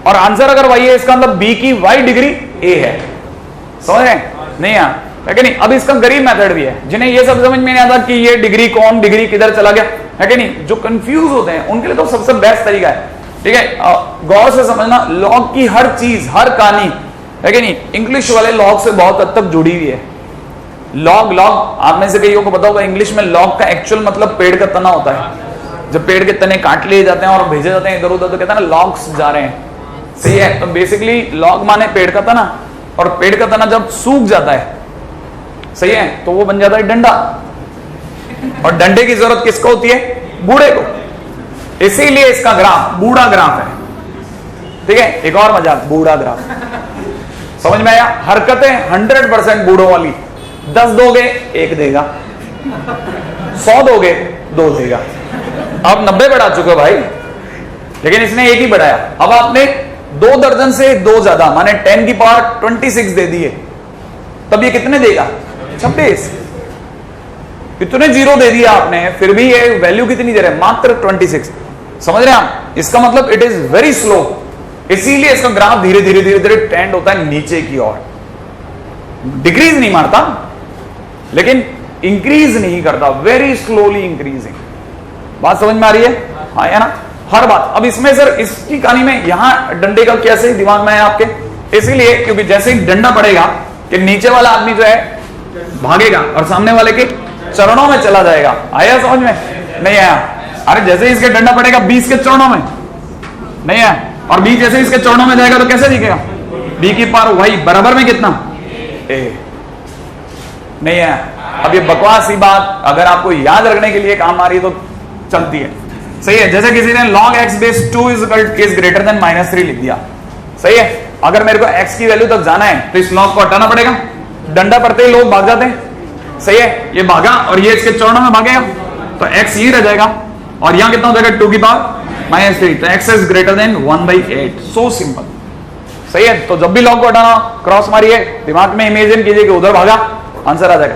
और आंसर अगर y है इसका मतलब b की y डिग्री a है। समझ रहे हैं? नहीं है कि नहीं। अब इसका गरीब मेथड भी है, जिन्हें ये सब समझ में नहीं आता कि ये डिग्री कौन डिग्री किधर चला गया, है कि नहीं, जो कंफ्यूज होते हैं उनके लिए तो सबसे बेस्ट तरीका है, ठीक है। गौर से समझना, लॉग की हर चीज, हर कहानी, है कि नहीं, इंग्लिश वाले लॉग से बहुत हद तक जुड़ी हुई है। लॉग आप में से कईयों को पता होगा, इंग्लिश में लॉग का एक्चुअल मतलब पेड़ का तना होता है। जब पेड़ के तने काट लिए जाते हैं और भेजे जाते हैं इधर उधर, तो कहते हैं ना लॉग्स जा रहे हैं, सही है। तो बेसिकली लॉग माने पेड़ का तना, और पेड़ का तना जब सूख जाता है, सही है, तो वो बन जाता है डंडा। और डंडे की जरूरत किसको होती है? बूढ़े को। इसीलिए इसका ग्राफ बूढ़ा ग्राफ है, ठीक है। एक और मजाक, बूढ़ा ग्राफ समझ में आया? हरकतें 100% बूढ़ों वाली। 10 दोगे 1 देगा, 100 दोगे 2 देगा। अब 90 बढ़ा चुके हो भाई, लेकिन इसने 1 ही बढ़ाया। अब आपने 2 दर्जन से 2 ज्यादा, माने 10 की पावर 26 दे दिए, तब ये कितने देगा? 26। इतने जीरो दे दिया आपने, फिर भी ये वैल्यू कितनी दे रहे हैं? मात्र 26। समझ रहे हैं आप? इसका मतलब इट इज वेरी स्लो, इसीलिए इसका ग्राफ धीरे धीरे धीरे धीरे टेंड होता है नीचे की ओर। डिक्रीज नहीं मारता, लेकिन इंक्रीज नहीं करता, वेरी स्लोली इंक्रीजिंग। बात समझ में आ रही है? हाँ या ना? हर बात। अब इसमें सर, इसकी कहानी में यहां डंडे का कैसे दिमाग में है आपके? इसीलिए क्योंकि जैसे ही डंडा पड़ेगा कि नीचे वाला आदमी जो है भागेगा और सामने वाले के चरणों में चला जाएगा। आया समझ में? नहीं आया? अरे जैसे ही इसके डंडा पड़ेगा 20 के चरणों में, नहीं आया? और 20 जैसे इसके चरणों में जाएगा तो कैसे दिखेगा? बी की पावर वही, बराबर में कितना? ए। नहीं आया? अब ये बकवास ही बात अगर आपको याद रखने के लिए काम आ रही है तो चलती है, सही है। जैसे किसी ने log x base 2 is greater than -3 लिख दिया, सही है। अगर मेरे को x की वैल्यू तक जाना है तो इस log को हटाना पड़ेगा। डंडा पड़ते ही लोग भाग जाते हैं, सही है। ये भागा और ये इसके चरणों में भागेगा, तो x यही रह जाएगा, और यहां कितना हो जाएगा? 2 की पावर -3। तो x is greater than 1/8। So simple, सही है। तो जब भी log को हटाना, क्रॉस मारिए, दिमाग में इमेजिन कीजिए कि उधर भागा, आंसर आ जाएगा।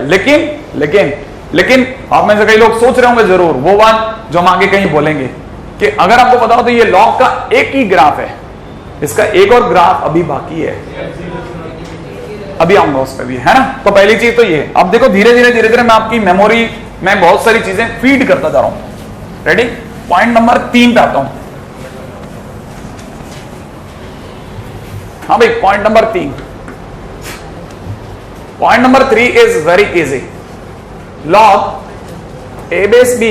लेकिन आप में से कई लोग सोच रहे होंगे जरूर वो बात जो हम आगे कहीं बोलेंगे, कि अगर आपको पता हो तो ये लॉग का एक ही ग्राफ है, इसका एक और ग्राफ अभी बाकी है, अभी आऊंगा उस पर भी, है ना। तो पहली चीज तो ये। अब देखो धीरे धीरे मैं आपकी मेमोरी में बहुत सारी चीजें फीड करता जा रहा हूं। रेडी? पॉइंट नंबर 3 पे आता हूं। हाँ भाई, point number 3। Point number 3 is very easy. log a base b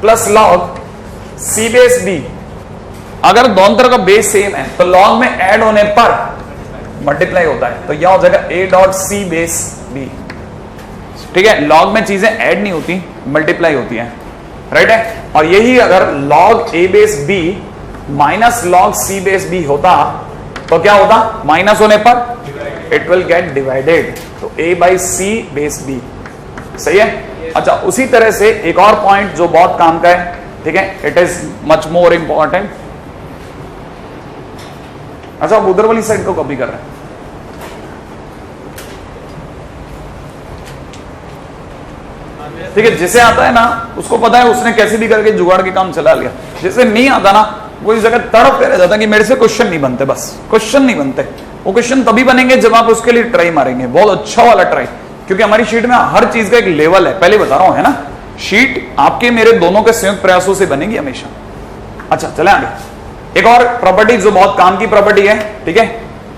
plus log c base b, अगर दोनों तरह का बेस सेम है तो log में ऐड होने पर मल्टीप्लाई होता है, तो यह हो जाएगा a dot c base b, ठीक है। log में चीजें ऐड नहीं होती, मल्टीप्लाई होती हैं, राइट है। और यही अगर log a base b minus log c base b होता तो क्या होता? माइनस होने पर इट विल गेट डिवाइडेड, तो a by c base b, सही है। अच्छा, उसी तरह से एक और पॉइंट जो बहुत काम का है, ठीक है, it is much more important. अच्छा, आप उधर वाली साइड को कॉपी कर रहे हैं, ठीक है। जिसे आता है ना उसको पता है, उसने कैसे भी करके जुगाड़ के काम चला लिया। जिसे नहीं आता ना वो इस जगह तड़प कर रह जाता कि मेरे से क्वेश्चन नहीं बनते, बस क्वेश्चन नहीं बनते। वो क्वेश्चन तभी बनेंगे जब आप उसके लिए ट्राई मारेंगे, बहुत अच्छा वाला ट्राई, क्योंकि हमारी शीट में हर चीज का एक लेवल है, पहले बता रहा हूं, है ना। शीट आपके मेरे दोनों के संयुक्त प्रयासों से बनेगी हमेशा। अच्छा, चले आगे। एक और प्रॉपर्टी जो बहुत काम की प्रॉपर्टी है, ठीक है,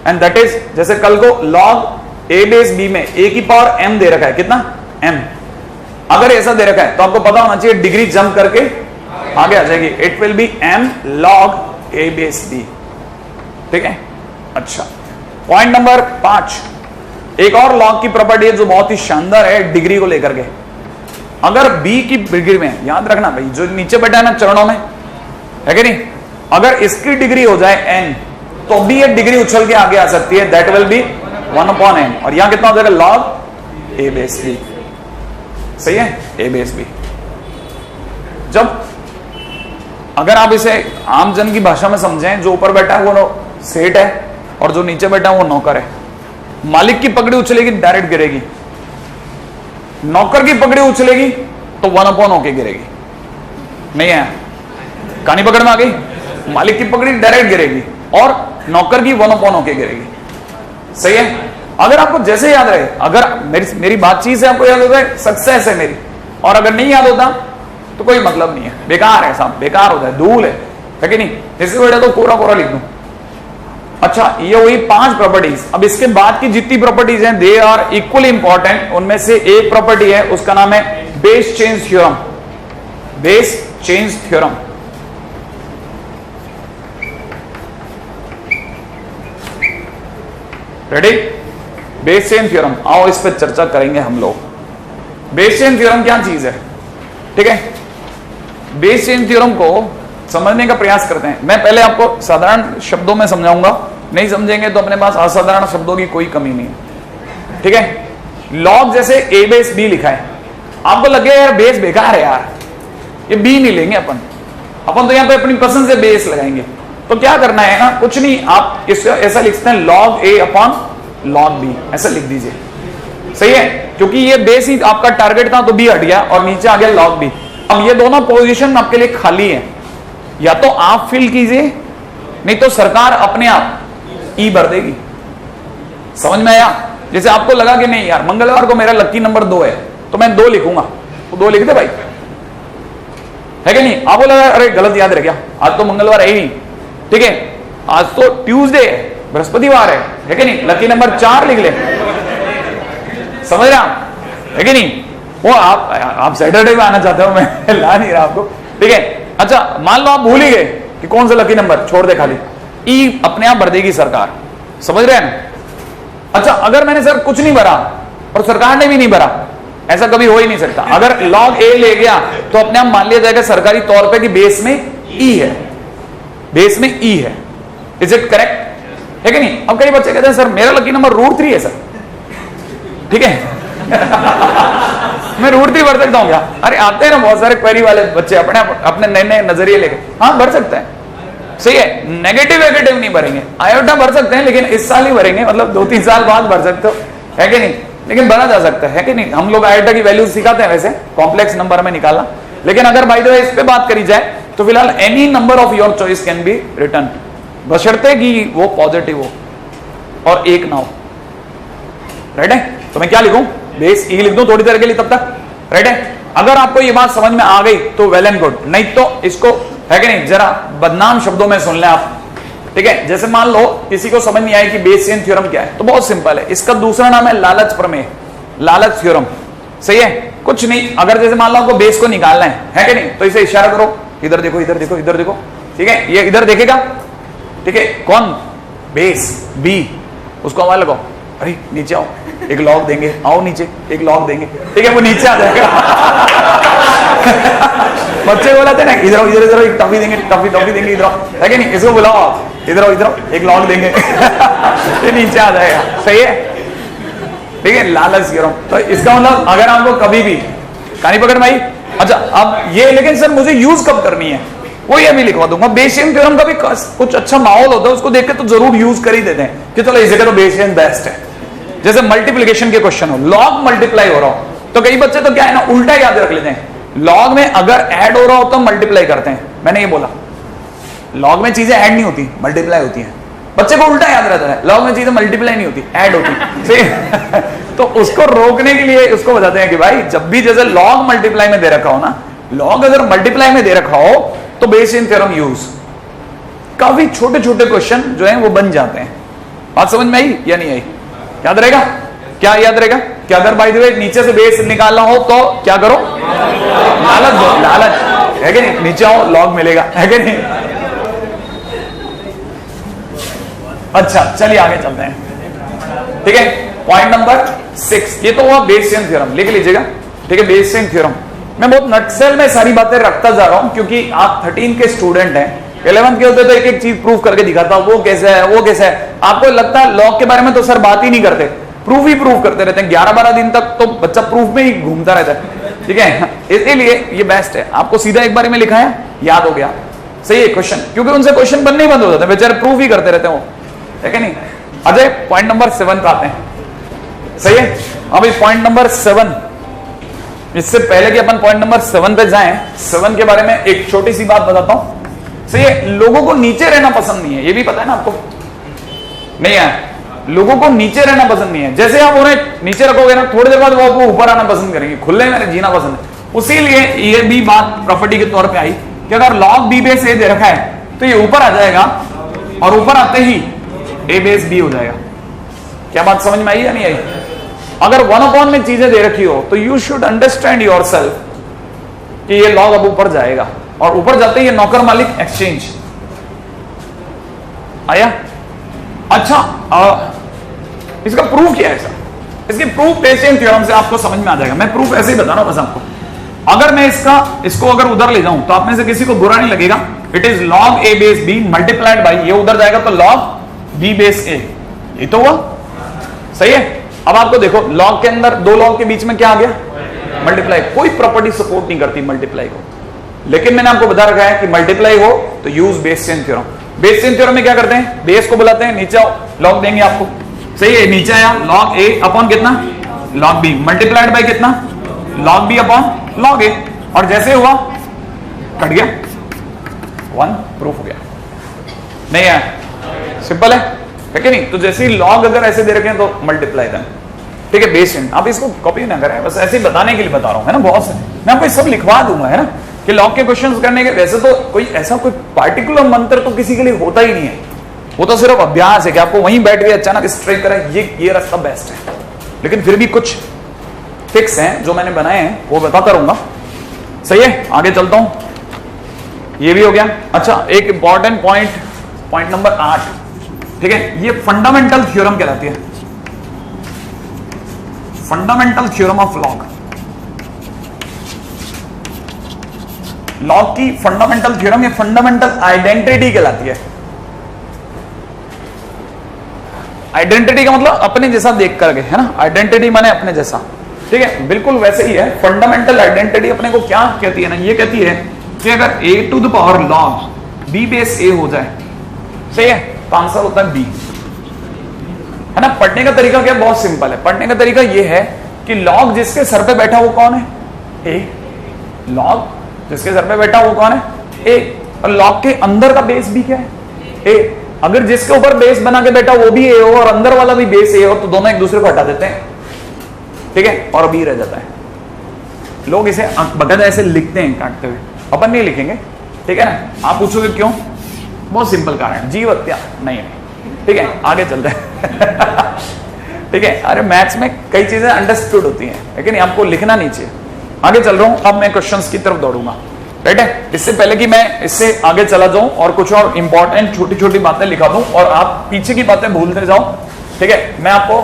एंड दैट इज, जैसे कल को log a बेस b में a की पावर m दे रखा है, कितना? m। अगर ऐसा दे रखा है तो आपको पता होना चाहिए डिग्री जंप करके आगे आ जाएगी, it will be m log a base b, ठीक है। अच्छा, पॉइंट नंबर 5, एक और लॉग की प्रॉपर्टी है जो बहुत ही शानदार है डिग्री को लेकर के। अगर b की डिग्री में, याद रखना भाई, जो नीचे बैठा है ना चरणों में, है कि नहीं, अगर इसकी डिग्री हो जाए n तो भी ये डिग्री उछल के आगे आ सकती है, दैट विल बी 1/n, और यहां कितना हो जाएगा? log a बेस b, सही है, a बेस b। जब अगर आप इसे आम जन की भाषा में समझें, जो ऊपर बैठा है वो सेठ है और जो नीचे बैठा है वो नौकर है। मालिक की पकड़ी उछलेगी, डायरेक्ट गिरेगी। नौकर की पकड़ी उछलेगी तो 1/n होके गिरेगी। नहीं है? कहानी पकड़ में आ गई? मालिक की पकड़ी डायरेक्ट गिरेगी और नौकर की 1/n होके गिरेगी, सही है। अगर आपको जैसे याद रहे, अगर मेरी बातचीत से आपको याद होता है सक्सेस है मेरी, और अगर नहीं याद होता तो कोई मतलब नहीं है, बेकार है साहब, बेकार होता है, धूल है कि नहीं। इससे बेटा तो कोरा कोरा लिख दूं। अच्छा, ये हुई 5 प्रॉपर्टीज। अब इसके बाद की जितनी प्रॉपर्टीज हैं दे आर इक्वली इंपॉर्टेंट। उनमें से एक प्रॉपर्टी है, उसका नाम है base change theorem. Base change theorem, ready? Base chain theorem, आओ इस पर चर्चा करेंगे हम लोग। बेस चेन थ्योरम क्या चीज है, ठीक है? बेस चेन थ्योरम को समझने का प्रयास करते हैं। मैं पहले आपको साधारण शब्दों में समझाऊंगा, नहीं समझेंगे तो अपने पास असाधारण शब्दों की कोई कमी नहीं है, ठीक है? लॉग जैसे ए बेस बी लिखा है, आपको लगे यार बेस बेकार है यार, ये बी नहीं लेंगे अपन तो यहां पे अपनी पसंद से बेस लगाएंगे। तो क्या करना है ना, कुछ नहीं, आप इसको ऐसा लिखते हैं लॉग ए अपॉन लॉग बी, ऐसा लिख दीजिए, सही है? क्योंकि ये बेस ही आपका टारगेट था तो बी हट गया और नीचे आ गया लॉग बी। अब ये दोनों पोजीशन आपके लिए खाली है, या तो आप फिल कीजिए, नहीं तो सरकार अपने आप ई भर देगी। समझ में आया? जैसे आपको लगा कि नहीं यार मंगलवार को मेरा लकी नंबर 2 है तो मैं 2 लिखूंगा, तो 2 लिख दे भाई, है कि नहीं? आपको लगा अरे गलत याद रह गया, आज तो मंगलवार है ही नहीं, ठीक है? आज तो ट्यूसडे है, बृहस्पतिवार है कि नहीं? लकी नंबर 4 लिख ले। समझ रहे आप, है कि नहीं? वो आप सैटरडे में आना चाहते हो, मैं ला नहीं रहा आपको, ठीक है? अच्छा, मान लो आप भूल ही गए कि कौन सा लकी नंबर, छोड़ दे खाली, ई अपने आप भर देगी सरकार। समझ रहे हैं? अच्छा, अगर मैंने सर कुछ नहीं भरा और सरकार ने भी नहीं भरा, ऐसा कभी हो ही नहीं सकता। अगर लॉग ए ले गया तो अपने आप मान लिया जाएगा सरकारी तौर पे कि बेस में ई है, बेस में ई है। इज इट करेक्ट, है कि नहीं? अब कई बच्चे कहते हैं सर मेरा लकी नंबर √3 है सर, ठीक है? मैं √3 भर सकता हूं क्या? अरे आते हैं ना बहुत सारे क्वेरी वाले बच्चे अपने नए नए नजरिए लेके, हाँ भर सकते हैं, सही है? नेगेटिव वेगेटिव नहीं भरेंगे, आयोटा भर सकते हैं लेकिन इस साल ही भरेंगे, मतलब 2-3 साल बाद भर सकते हो, है कि नहीं? लेकिन भरा जा सकता है कि नहीं? हम लोग आयोटा की वैल्यू सिखाते हैं वैसे, कॉम्प्लेक्स नंबर में निकालना। लेकिन अगर बाय द वे इस पे बात करी जाए तो फिलहाल any number of your choice can be return, बशर्ते कि वो पॉजिटिव हो और एक ना हो। राइट है? तो मैं क्या लिखूं? बेस ई लिख दूं थोड़ी देर के लिए तब तक, राइट है? अगर आपको ये बात समझ में आ गई तो वेल एंड गुड, नहीं तो इसको, है कि नहीं, जरा बदनाम शब्दों में सुन लें आप, ठीक है? जैसे मान लो किसी को समझ नहीं आया कि बेस चेन थ्योरम क्या है, तो बहुत सिंपल है, इसका दूसरा नाम है लालच प्रमेय, लालच थ्योरम, सही है? कुछ नहीं, अगर जैसे मान लो आपको बेस को निकालना है कि नहीं, तो इसे इशारा करो, इधर देखो, इधर देखो, इधर देखो, ठीक है? ये इधर देखेगा, ठीक है? कौन? बेस बी, उसको हमारे लगाओ, अरे नीचे आओ, एक लॉग देंगे, आओ नीचे, एक लॉग देंगे, ठीक है? वो नीचे आ जाएगा। बच्चे बोलाते ना इधर आओ, इधर इधर एक टॉफी देंगे, टॉफी देंगे, इधर आओ, है कि नहीं? इसको बुलाओ आप, इधर आओ, इधर आओ, एक लॉग देंगे। ये नीचे आ जाएगा, सही है? ठीक है? लालच थ्योरम। तो इसका मतलब अगर आपको कभी भी कहानी पकड़ में आई, अच्छा अब ये, लेकिन सर मुझे यूज कब करनी है, वो ये भी लिखवा दूंगा। बेस चेन थ्योरम का भी कुछ अच्छा माहौल होता है, उसको देख के तो जरूर यूज कर ही देते हैं कि चलो इस जगह तो बेस चेन बेस्ट है। जैसे मल्टीप्लिकेशन के क्वेश्चन हो, लॉग मल्टीप्लाई हो रहा हो, तो कई बच्चे तो क्या है ना उल्टा याद रख लेते हैं, लॉग में अगर ऐड हो रहा हो तो मल्टीप्लाई करते हैं। मैंने ये बोला लॉग में चीजें ऐड नहीं होती, मल्टीप्लाई होती हैं। बच्चे को उल्टा याद रहता है, लॉग में चीजें मल्टीप्लाई नहीं होती, ऐड होती। तो उसको रोकने के लिए उसको बताते हैं कि भाई जब भी जैसे लॉग मल्टीप्लाई में दे रखा हो ना, लॉग अगर मल्टीप्लाई में दे रखा हो तो बेस चेन थ्योरम यूज, काफी छोटे छोटे क्वेश्चन जो है वो बन जाते हैं। बात समझ में आई या नहीं आई? याद रहेगा? क्या याद रहेगा कि अगर बाय द वे नीचे से बेस निकालना हो तो क्या करो? लालच दो, लालच, है कि नहीं? नीचे आओ, लॉग मिलेगा, है कि नहीं? अच्छा चलिए आगे चलते हैं, ठीक है? पॉइंट नंबर 6, ये तो हुआ बेस चेन थ्योरम, लिख लीजिएगा, ठीक है? बेस चेन थ्योरम मैं बहुत नटसेल में सारी बातें रखता जा रहा हूं क्योंकि आप 13 के स्टूडेंट हैं, 11th के होते तो एक एक चीज प्रूव करके दिखाता, वो कैसे है, वो कैसे है। आपको लगता है लॉग के बारे में तो सर बात ही नहीं करते, प्रूफ ही प्रूफ करते रहते हैं, 11-12 दिन तक तो बच्चा प्रूफ में ही घूमता रहता है, ठीक है? इसलिए ये बेस्ट है, आपको सीधा एक बारे में लिखा है, याद हो गया, सही है? क्वेश्चन, क्योंकि उनसे क्वेश्चन बनने ही बंद हो जाते हैं, बेचारे प्रूफ ही करते रहते हैं वो, है नहीं? अजय पॉइंट नंबर 7 पे आते हैं, सही है? अभी पॉइंट नंबर 7, इससे पहले कि अपन पॉइंट नंबर 7 पे जाएं, 7 के बारे में एक छोटी सी बात बताता हूं। सही है? लोगों को नीचे रहना पसंद नहीं है, ये भी पता है ना आपको? नहीं है, लोगों को नीचे रहना पसंद नहीं है। जैसे आप उन्हें नीचे रखोगे ना, थोड़ी देर बाद वो आपको ऊपर आना पसंद करेंगे, खुले में जीना पसंद है। उसीलिए ये भी बात प्रॉपर्टी के तौर पे आई कि अगर log b बेस a दे रखा है तो ये ऊपर आ जाएगा और ऊपर आते ही a बेस b हो जाएगा। क्या बात समझ में आई या नहीं आई? अगर 1/, में चीजें दे रखी हो तो यू शुड अंडरस्टैंड योरसेल्फ कि ये log अब ऊपर जाएगा और ऊपर जाते ही ये नौकर मालिक एक्सचेंज आया। अच्छा इसका प्रूफ क्या है सर? इसकी प्रूफ बेसियन थ्योरम से आपको समझ में आ जाएगा। मैं प्रूफ ऐसे ही बता रहा हूं बस आपको। अगर मैं इसको अगर उधर ले जाऊं तो आप में से किसी को बुरा नहीं लगेगा। It is log a base b multiplied by, ये उधर जाएगा तो log b बेस a, ये तो हुआ सही है। अब आपको देखो log के अंदर दो log के बीच में क्या आ गया? मल्टीप्लाई। कोई प्रॉपर्टी सपोर्ट नहीं करती मल्टीप्लाई को, लेकिन मैंने आपको बता रखा है कि मल्टीप्लाई हो तो use Bayesian theorem. Bayesian theorem में क्या करते हैं? बेस को बुलाते हैं, नीचे आओ log देंगे आपको, सही है। नीचे आया log a अपॉन कितना? log b मल्टीप्लाइड बाई कितना? log b upon log a, और जैसे हुआ कट गया 1, प्रूफ हो गया। नहीं है? सिंपल है कि नहीं? तो जैसे ही log अगर ऐसे दे रखे हैं तो मल्टीप्लाई दें, ठीक है। बेसियन आप इसको कॉपी ना करें, बस ऐसे ही बताने के लिए बता रहा हूं, है ना। बहुत से मैं आपको सब लिखवा दूंगा, है ना, कि log के क्वेश्चंस करने के वैसे तो कोई ऐसा कोई पार्टिकुलर मंत्र तो किसी के लिए होता ही नहीं है, वो तो सिर्फ अभ्यास है कि आपको वहीं बैठ के अचानक स्ट्रेक करें, ये रास्ता बेस्ट है। लेकिन फिर भी कुछ फिक्स हैं जो मैंने बनाए हैं वो बताता रहूंगा, सही है। आगे चलता हूं, ये भी हो गया। अच्छा एक इंपॉर्टेंट पॉइंट नंबर 8, ठीक है, ये फंडामेंटल थ्योरम कहलाती है, फंडामेंटल थ्योरम ऑफ लॉग की फंडामेंटल थ्योरम, ये फंडामेंटल आइडेंटिटी कहलाती है। आइडेंटिटी का मतलब अपने जैसा देख करके, है ना। आइडेंटिटी माने अपने जैसा, ठीक है, बिल्कुल वैसे ही है। फंडामेंटल आइडेंटिटी अपने को क्या कहती है ना, ये कहती है कि अगर a to the power log b base a हो जाए, सही है, तो आंसर होता है b, है ना। पढ़ने का तरीका क्या? बहुत सिंपल है। पढ़ने का तरीका ये है कि log जिसके सर पे बैठा वो कौन है? a। log जिसके सर पे बैठा वो कौन है? a। और log के अंदर का बेस भी क्या है? a। अगर जिसके ऊपर बेस बना के बैठा वो भी a हो और अंदर वाला भी बेस a हो तो दोनों एक दूसरे को हटा देते हैं, ठीक है, और b रह जाता है। लोग इसे बगैर ऐसे लिखते हैं काटते हुए, अपन नहीं लिखेंगे, ठीक है ना। आप पूछोगे क्यों? बहुत सिंपल कारण, जीव हत्या नहीं है, ठीक है। आगे चलते हैं ठीक है। अरे मैथ्स में कई चीजें अंडरस्टूड होती हैं, लेकिन आपको लिखना नहीं चाहिए। आगे चल रहा हूं, अब मैं क्वेश्चंस की तरफ दौड़ूंगा, राइट है। इससे पहले कि मैं इससे आगे चला जाऊं और कुछ और इंपॉर्टेंट छोटी छोटी बातें लिखा दूं और आप पीछे की बातें भूलते जाओ, ठीक है। मैं आपको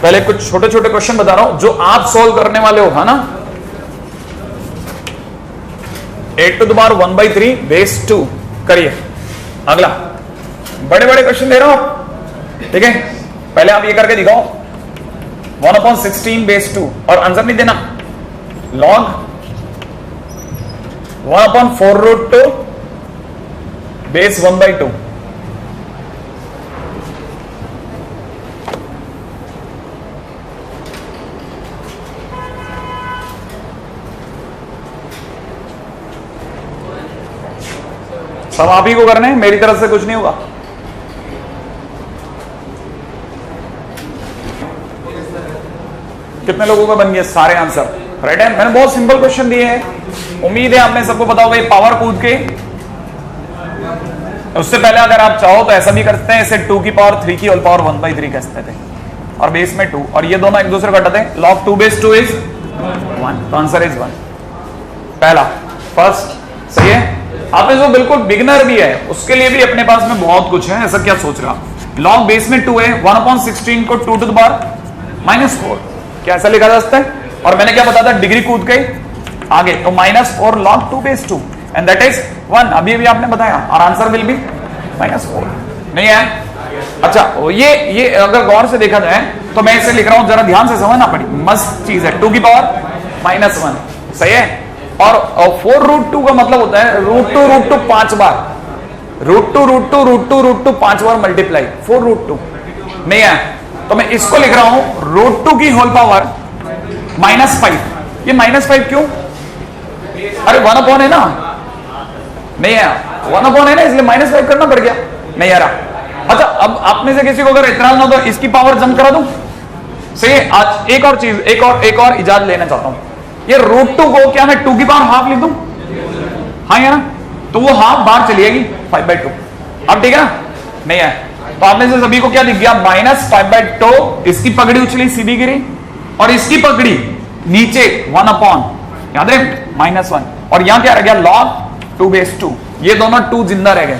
पहले कुछ छोटे छोटे क्वेश्चन बता रहा हूं जो आप सॉल्व करने वाले हो, है ना। 8 टू द पावर 1/3 बेस 2 करिए। अगला बड़े बड़े क्वेश्चन दे रहा हूं, ठीक है। पहले आप ये करके दिखाओ 1/16 बेस 2, और आंसर नहीं देना। log 1/4√2 base 1/2। सब आप ही को करने हैं, मेरी तरफ से कुछ नहीं होगा। कितने लोगों का बन गया सारे आंसर? राइट है। मैंने बहुत सिंपल क्वेश्चन दिए हैं, उम्मीद है आपने सबको पता होगा। ये पावर कूद के, उससे पहले अगर आप चाहो तो ऐसा भी कर सकते हैं, इसे 2 की पावर 3 की होल पावर 1/3 कह सकते थे, और बेस में 2, और ये दोनों एक दूसरे को हटाते हैं। log 2 बेस 2 इज 1, तो आंसर इज 1। पहला फर्स्ट सही है। आप में जो बिल्कुल बिगिनर भी है उसके लिए भी अपने पास में बहुत कुछ है, ऐसा क्या सोच रहा। log बेस में 2 है, 1/16 को 2 टू द पावर -4, क्या ऐसा लिखा जा सकता है? और मैंने क्या बताया था, डिग्री कूद के आगे, तो -4 log 2 base 2 and that is 1। अभी भी आपने बताया, और आंसर विल बी -4। नहीं है? अच्छा, ये अगर गौर से देखा जाए तो मैं इसे लिख रहा हूं, जरा ध्यान से समझना पड़ी, मस्त चीज है। 2 की पावर -1 सही है। और 4√2 का मतलब होता है √2 5 बार, √2 5 बार मल्टीप्लाई 4√2। नहीं है? तो मैं इसको लिख रहा हूं √2 की होल पावर -5। ये -5 क्यों? अरे 1/, है ना। नहीं है, 1/, है ना, इसलिए -5 करना पड़ गया। नहीं आ रहा। अच्छा, अब आप में से किसी को अगर इतराज ना, तो इसकी पावर जम करा दूं। सही है। आज एक और चीज, एक और इजाजत लेना चाहता हूं। ये √2 को क्या मैं 2 की पावर हाफ लिख दूं? हाँ या ना, तो वो हाफ बाहर चली जाएगी 5/2। अब ठीक है ना, नहीं है तो आप में से सभी को क्या दिख गया? -5/2। इसकी पगड़ी उछली सीधी गिरी और इसकी पगड़ी नीचे 1/, याद है, -1। और यहां क्या रह गया? log 2/2। ये दोनों 2 जिंदा रह गए,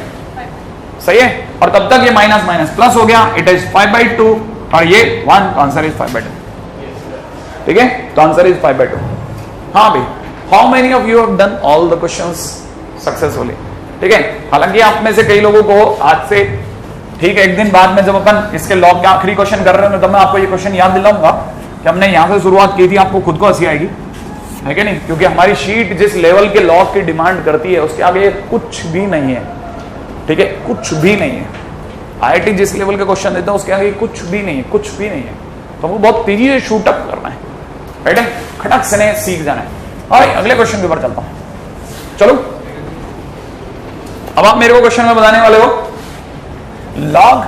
सही है। और तब तक ये माइनस माइनस प्लस हो गया, इट इज 5/2 और ये 1, आंसर इज 5/2। ठीक है, तो आंसर इज 5/2। हाँ भाई, how many of you have done all the questions successfully? ठीक है, हालांकि आप में से कई लोगों को आज से ठीक है एक दिन बाद में जब अपन इसके लॉग के आखिरी क्वेश्चन कर रहे हैं तब मैं आपको ये क्वेश्चन याद दिलाऊंगा कि हमने यहां से शुरुआत की थी, आपको खुद को हंसी आएगी, है कि नहीं? क्योंकि हमारी शीट जिस लेवल के लॉग की डिमांड करती है उसके आगे कुछ भी नहीं है। ठीक है, कुछ भी नहीं है। आईआईटी जिस लेवल के क्वेश्चन देता है उसके आगे कुछ भी नहीं है, कुछ भी नहीं है। तो वो बहुत तेजी से शूट अप करना है, राइट है, खटक से सीख जाना है। और अगले क्वेश्चन के ऊपर चलता हूं। चलो, अब आप मेरे को क्वेश्चन में बताने वाले हो लॉग,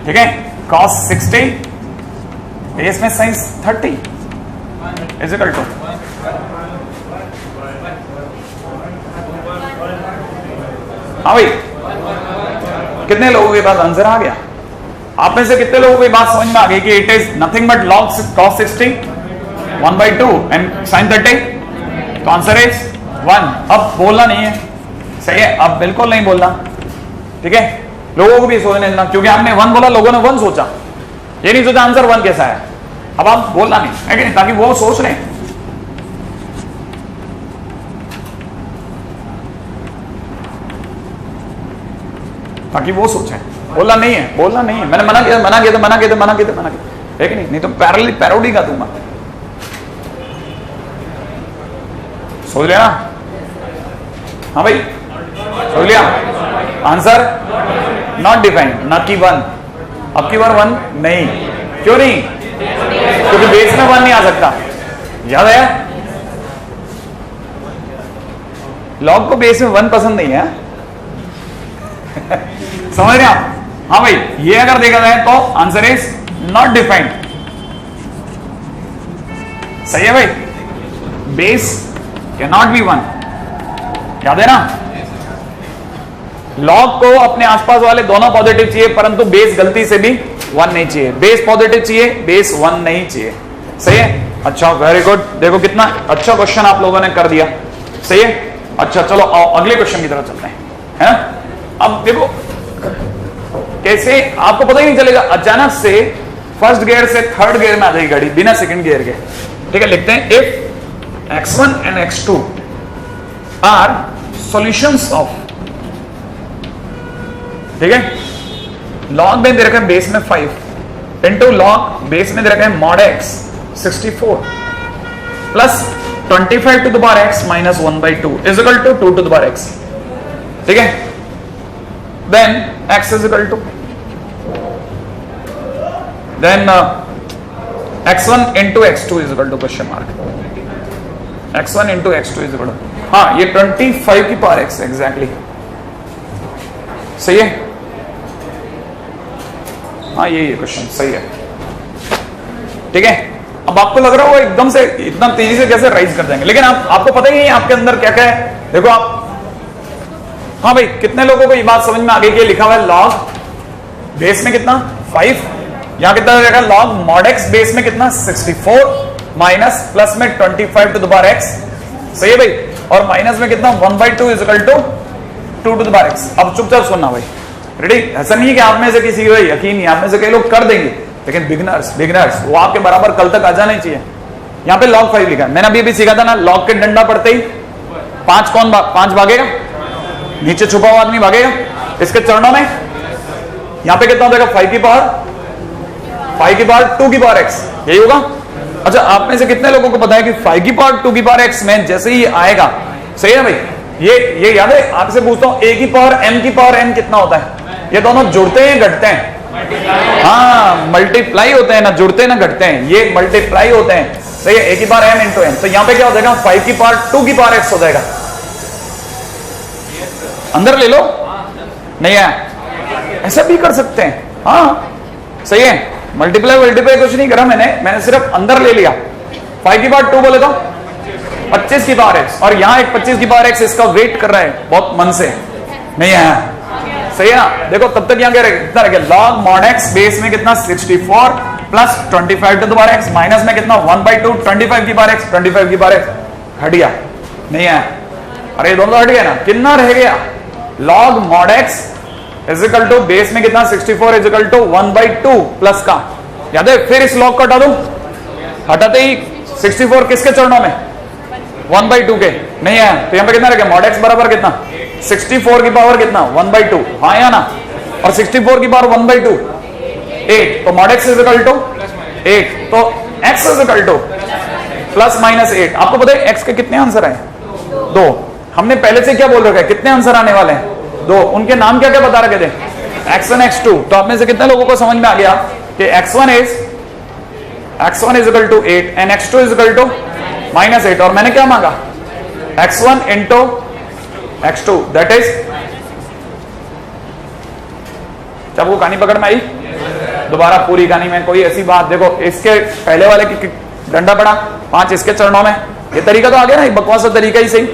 ठीक है, cos 60 बेस में sin 30 इज इक्वल टू, हाँ भाई, कितने लोगों के पास आंसर आ गया? आप में से कितने लोगों को बात समझ में आ गई कि it is nothing but log cos 60 1/2 and sin 30? तो आंसर इज 1। अब बोलना नहीं है, सही है, अब बिल्कुल नहीं बोलना, ठीक है। लोगों को भी सोचने देना, क्योंकि आपने 1 बोला, लोगों ने 1 सोचा, ये नहीं सोचा आंसर 1 कैसा है। अब आप बोलना नहीं है कि नहीं, ताकि वो सोच लें। ताकि वो सोचें, बोलना नहीं है, बोलना नहीं है। मैंने मना किया, मना किया, मना किया, मना किया, मना किया, है कि नहीं? नहीं तो पैरोडी का दूंगा। सोच लिया ना? हाँ भाई, सोच लिया? आंसर नॉट डिफाइंड, ना की 1। अब की बार 1 नहीं, क्यों नहीं? क्योंकि बेस में 1 नहीं आ सकता, याद है? लॉग को बेस में 1 पसंद नहीं है। समझ रहे आप? हाँ भाई, ये अगर देखा जाए तो आंसर इज नॉट डिफाइंड, सही है भाई। बेस कैन नॉट बी 1, याद है ना? लॉग को अपने आसपास वाले दोनों पॉजिटिव चाहिए, परंतु बेस गलती से भी 1 नहीं चाहिए। बेस पॉजिटिव चाहिए, बेस 1 नहीं चाहिए, सही है। अच्छा, वेरी गुड, देखो कितना अच्छा क्वेश्चन आप लोगों ने कर दिया, सही है। अच्छा चलो आओ अगले क्वेश्चन की तरफ चलते हैं, है ना? अब देखो कैसे आपको पता ही नहीं चलेगा, अचानक से फर्स्ट गियर से थर्ड गियर में आ जाएगी गाड़ी बिना सेकंड गियर के। ठीक है, लिखते हैं if x1 and x2 are solutions of, ठीक है, लॉग में दे रखा है बेस में 5 इंटू लॉग बेस में दे रखा है mod x 64 plus 25 to the power x minus 1/2 is equal to 2 to the power x, ठीक है। Then x is equal to then x1 into x2 is equal to question mark, x1 into x2 is equal to, हाँ ये 25 की power x exactly, सही है। हाँ ये question सही है, ठीक है। अब आपको लग रहा होगा एकदम से इतना तेजी से कैसे राइज कर देंगे, लेकिन आपको पता ही नहीं आपके अंदर क्या क्या है। देखो आप, हाँ भाई, कितने लोगों को ये बात समझ में आ गई कि लिखा हुआ है लॉग बेस में कितना 5, यहां कितना रहेगा लॉग मॉड x बेस में कितना 64 माइनस प्लस में 25 टू द पावर x, सही है भाई, और माइनस में कितना 1/2 is equal to 2 to the power x। अब चुपचाप सुनना भाई, रेडी? ऐसा नहीं है कि आप में से किसी को यकीन नहीं, आप में से कई लोग कर देंगे, लेकिन बिगनर्स वो आपके बराबर कल तक आ जाना चाहिए। यहाँ पे log 5 लिखा है, मैंने अभी सीखा था ना, log के डंडा पड़ते ही 5 कौन 5 भागेगा, नीचे छुपा हुआ आदमी भागेगा, इसके चरणों में यहाँ पे कितना हो जाएगा 5 की पावर 2 की पावर x, यही होगा। अच्छा, आप में से कितने लोगों को पता है कि 5 की पावर 2 की पावर x में जैसे ही आएगा, सही है भाई, ये याद है? आपसे पूछता हूं a की पावर m की पावर n कितना होता है? ये दोनों जुड़ते हैं घटते हैं? हाँ, मल्टीप्लाई होते हैं ना, जुड़ते हैं ना घटते हैं, ये मल्टीप्लाई होते हैं, सही है। a की पावर m इंटू n, तो यहां पे क्या हो जाएगा 5 की पावर 2 की पावर x हो जाएगा। अंदर ले लो, नहीं है? ऐसा भी कर सकते हैं, हाँ सही है। मल्टीप्लाई कुछ नहीं करा मैंने सिर्फ अंदर ले लिया, 5 की पावर 2 बोले तो 25 की पावर x, और यहाँ एक 25 की पावर x इसका वेट कर रहा है बहुत मन से, नहीं है, सही है ना। देखो तब तक यहाँ क्या रहेगा, कितना रहेगा, log mod x बेस में कितना 64 plus 25 to the power x minus में कितना 1/2 25 की पावर x 25 की पावर x, हट गया, नहीं है, अरे दोनों हट गया ना, कितना रह गया, log mod x is equal to base में कितना 64 इज इक्वल टू 1/2 प्लस का, याद है, फिर इस log को हटा दूं, हटाते ही 64 किसके चरणों में 1/2 के, नहीं है, तो यहाँ पे कितना रहेगा, mod x बराबर कितना 64 की पावर कितना 1/2, हाँ या ना, और 64 की पावर 1/2 8, तो mod x is equal to 8, तो x is equal to plus minus 8। आपको पता है x के कितने आंसर हैं, 2, हमने पहले से क्या बोल रखा है, कितने आंसर आने वाले हैं, 2, उनके नाम क्या क्या बता रखे थे, x1 x2, तो आप में से कितने लोगों को समझ में आ गया कि x1 is equal to 8 and x2 is equal to -8, और मैंने क्या मांगा x1 into x2 that is, जब वो कहानी पकड़ में आई, दोबारा पूरी कहानी में कोई ऐसी बात, देखो इसके पहले वाले की डंडा पड़ा 5 इसके चरणों में, ये तरीका तो आ गया ना, बकवास तरीका ही सही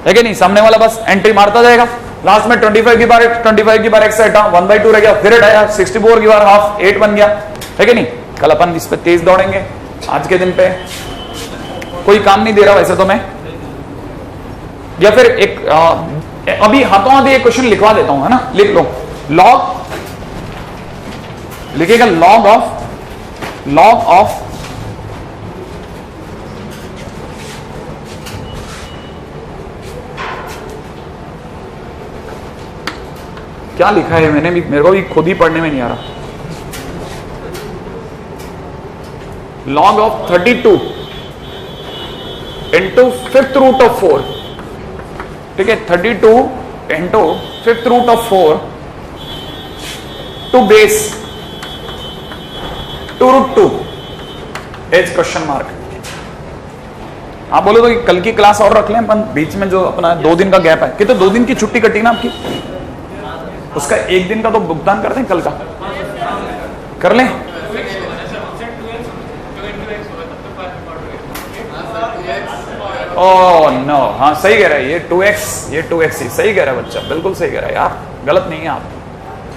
है कि नहीं, सामने वाला बस एंट्री मारता जाएगा, लास्ट में 25 की बार x से हटा 1/2 रह गया, फिर हटाया 64 की बार हाफ 8 बन गया, है कि नहीं। कल अपन इस पे तेज दौड़ेंगे, आज के दिन पे कोई काम नहीं दे रहा वैसे तो मैं, या फिर एक अभी हाथों हाथ एक क्वेश्चन लिखवा देता हूं, है ना, लिख लो, लॉग लिखेगा, लॉग ऑफ क्या लिखा है मैंने भी, मेरे को भी खुद ही पढ़ने में नहीं आ रहा, log of 32 into 5th root of 4, ठीक है, 32 into 5th root of 4 to base 2 root 2 as question mark. आप बोलो तो कि कल की क्लास और रख लें अपन, बीच में जो अपना 2 दिन का गैप है, कि तो 2 दिन की छुट्टी कटी ना आपकी, उसका 1 दिन का तो भुगतान कर दें, कल का कर लें, ओह नो, हाँ सही कह रहा है, ये 2x ही सही कह रहा है बच्चा, बिल्कुल सही कह रहा है यार, गलत नहीं है आप,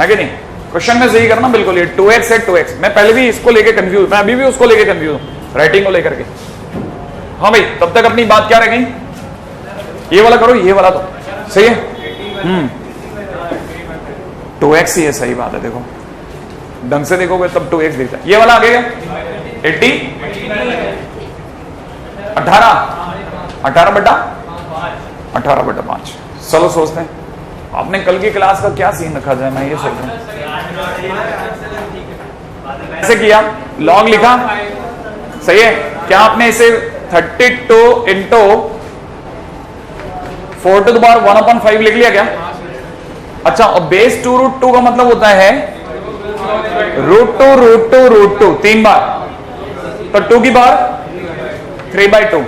है कि नहीं, क्वेश्चन में सही करना बिल्कुल, ये 2x है 2x, मैं पहले भी इसको लेके कंफ्यूज, मैं अभी भी उसको लेके कंफ्यूज हूं, राइटिंग को लेकर के। हाँ भाई, तब तक अपनी बात क्या रह गई, ये वाला करो, ये वाला तो सही है, 2x ही है, सही बात है, देखो ढंग से देखोगे तब 2x दिखता है, ये वाला आगे 80 18/5, चलो सोचते हैं आपने कल की क्लास का क्या सीन रखा जाए, मैं ये सोच रहा हूं, ऐसे किया, लॉग लिखा, सही है, क्या आपने इसे 32 इंटू 4 टू द पावर 1/5 लिख लिया क्या, अच्छा, और बेस 2 रूट 2 का मतलब होता है √2 3 बार, तो 2 की पावर 3/2,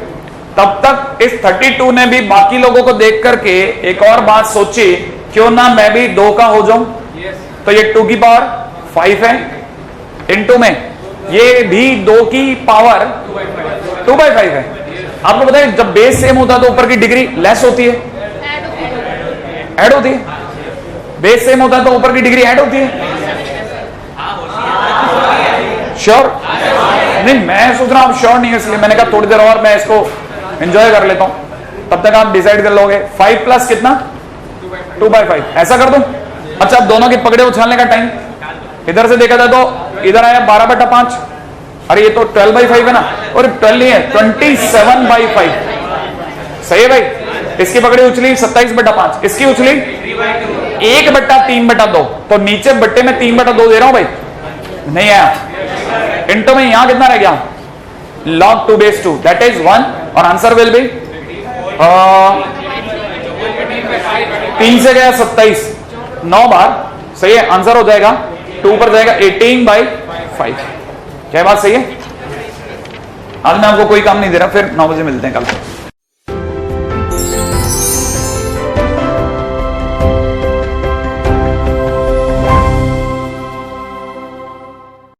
तब तक इस 32 ने भी बाकी लोगों को देख करके एक और बात सोची, क्यों ना मैं भी 2 का हो जाऊं, तो ये 2 की पावर 5 है, इनटू में ये भी 2 की पावर 2/5 है। आपको पता है जब बेस सेम होता है तो ऊपर की डिग्री लेस होती है, ऐड होती है, बेस सेम होता है तो ऊपर की डिग्री ऐड होती है, श्योर नहीं, मैं सोच रहा हूं आप श्योर नहीं है, इसलिए मैंने कहा थोड़ी देर और मैं इसको एंजॉय कर लेता हूं, तब तक आप डिसाइड कर लोगे। 5 प्लस कितना 2/5, ऐसा कर दूं, अच्छा अब दोनों के पकड़े उछालने का टाइम, इधर से देखा था तो इधर आया 12/5, अरे ये तो 12/5 है ना, और 12 नहीं है 27/5, सही है भाई, इसकी पकड़ी उछली 27/5, इसकी उछली 1/3/2, तो नीचे बट्टे में 3/2 दे रहा हूं भाई, नहीं आया, इंटो में यहां कितना रह गया, log 2 base 2 that is 1, और आंसर विल बी 3 से गया 27, 9 बार, सही है, आंसर हो जाएगा 2 पर जाएगा 18/5, क्या बात सही है। आज मैं आपको कोई काम नहीं दे रहा, फिर 9 बजे मिलते हैं कल।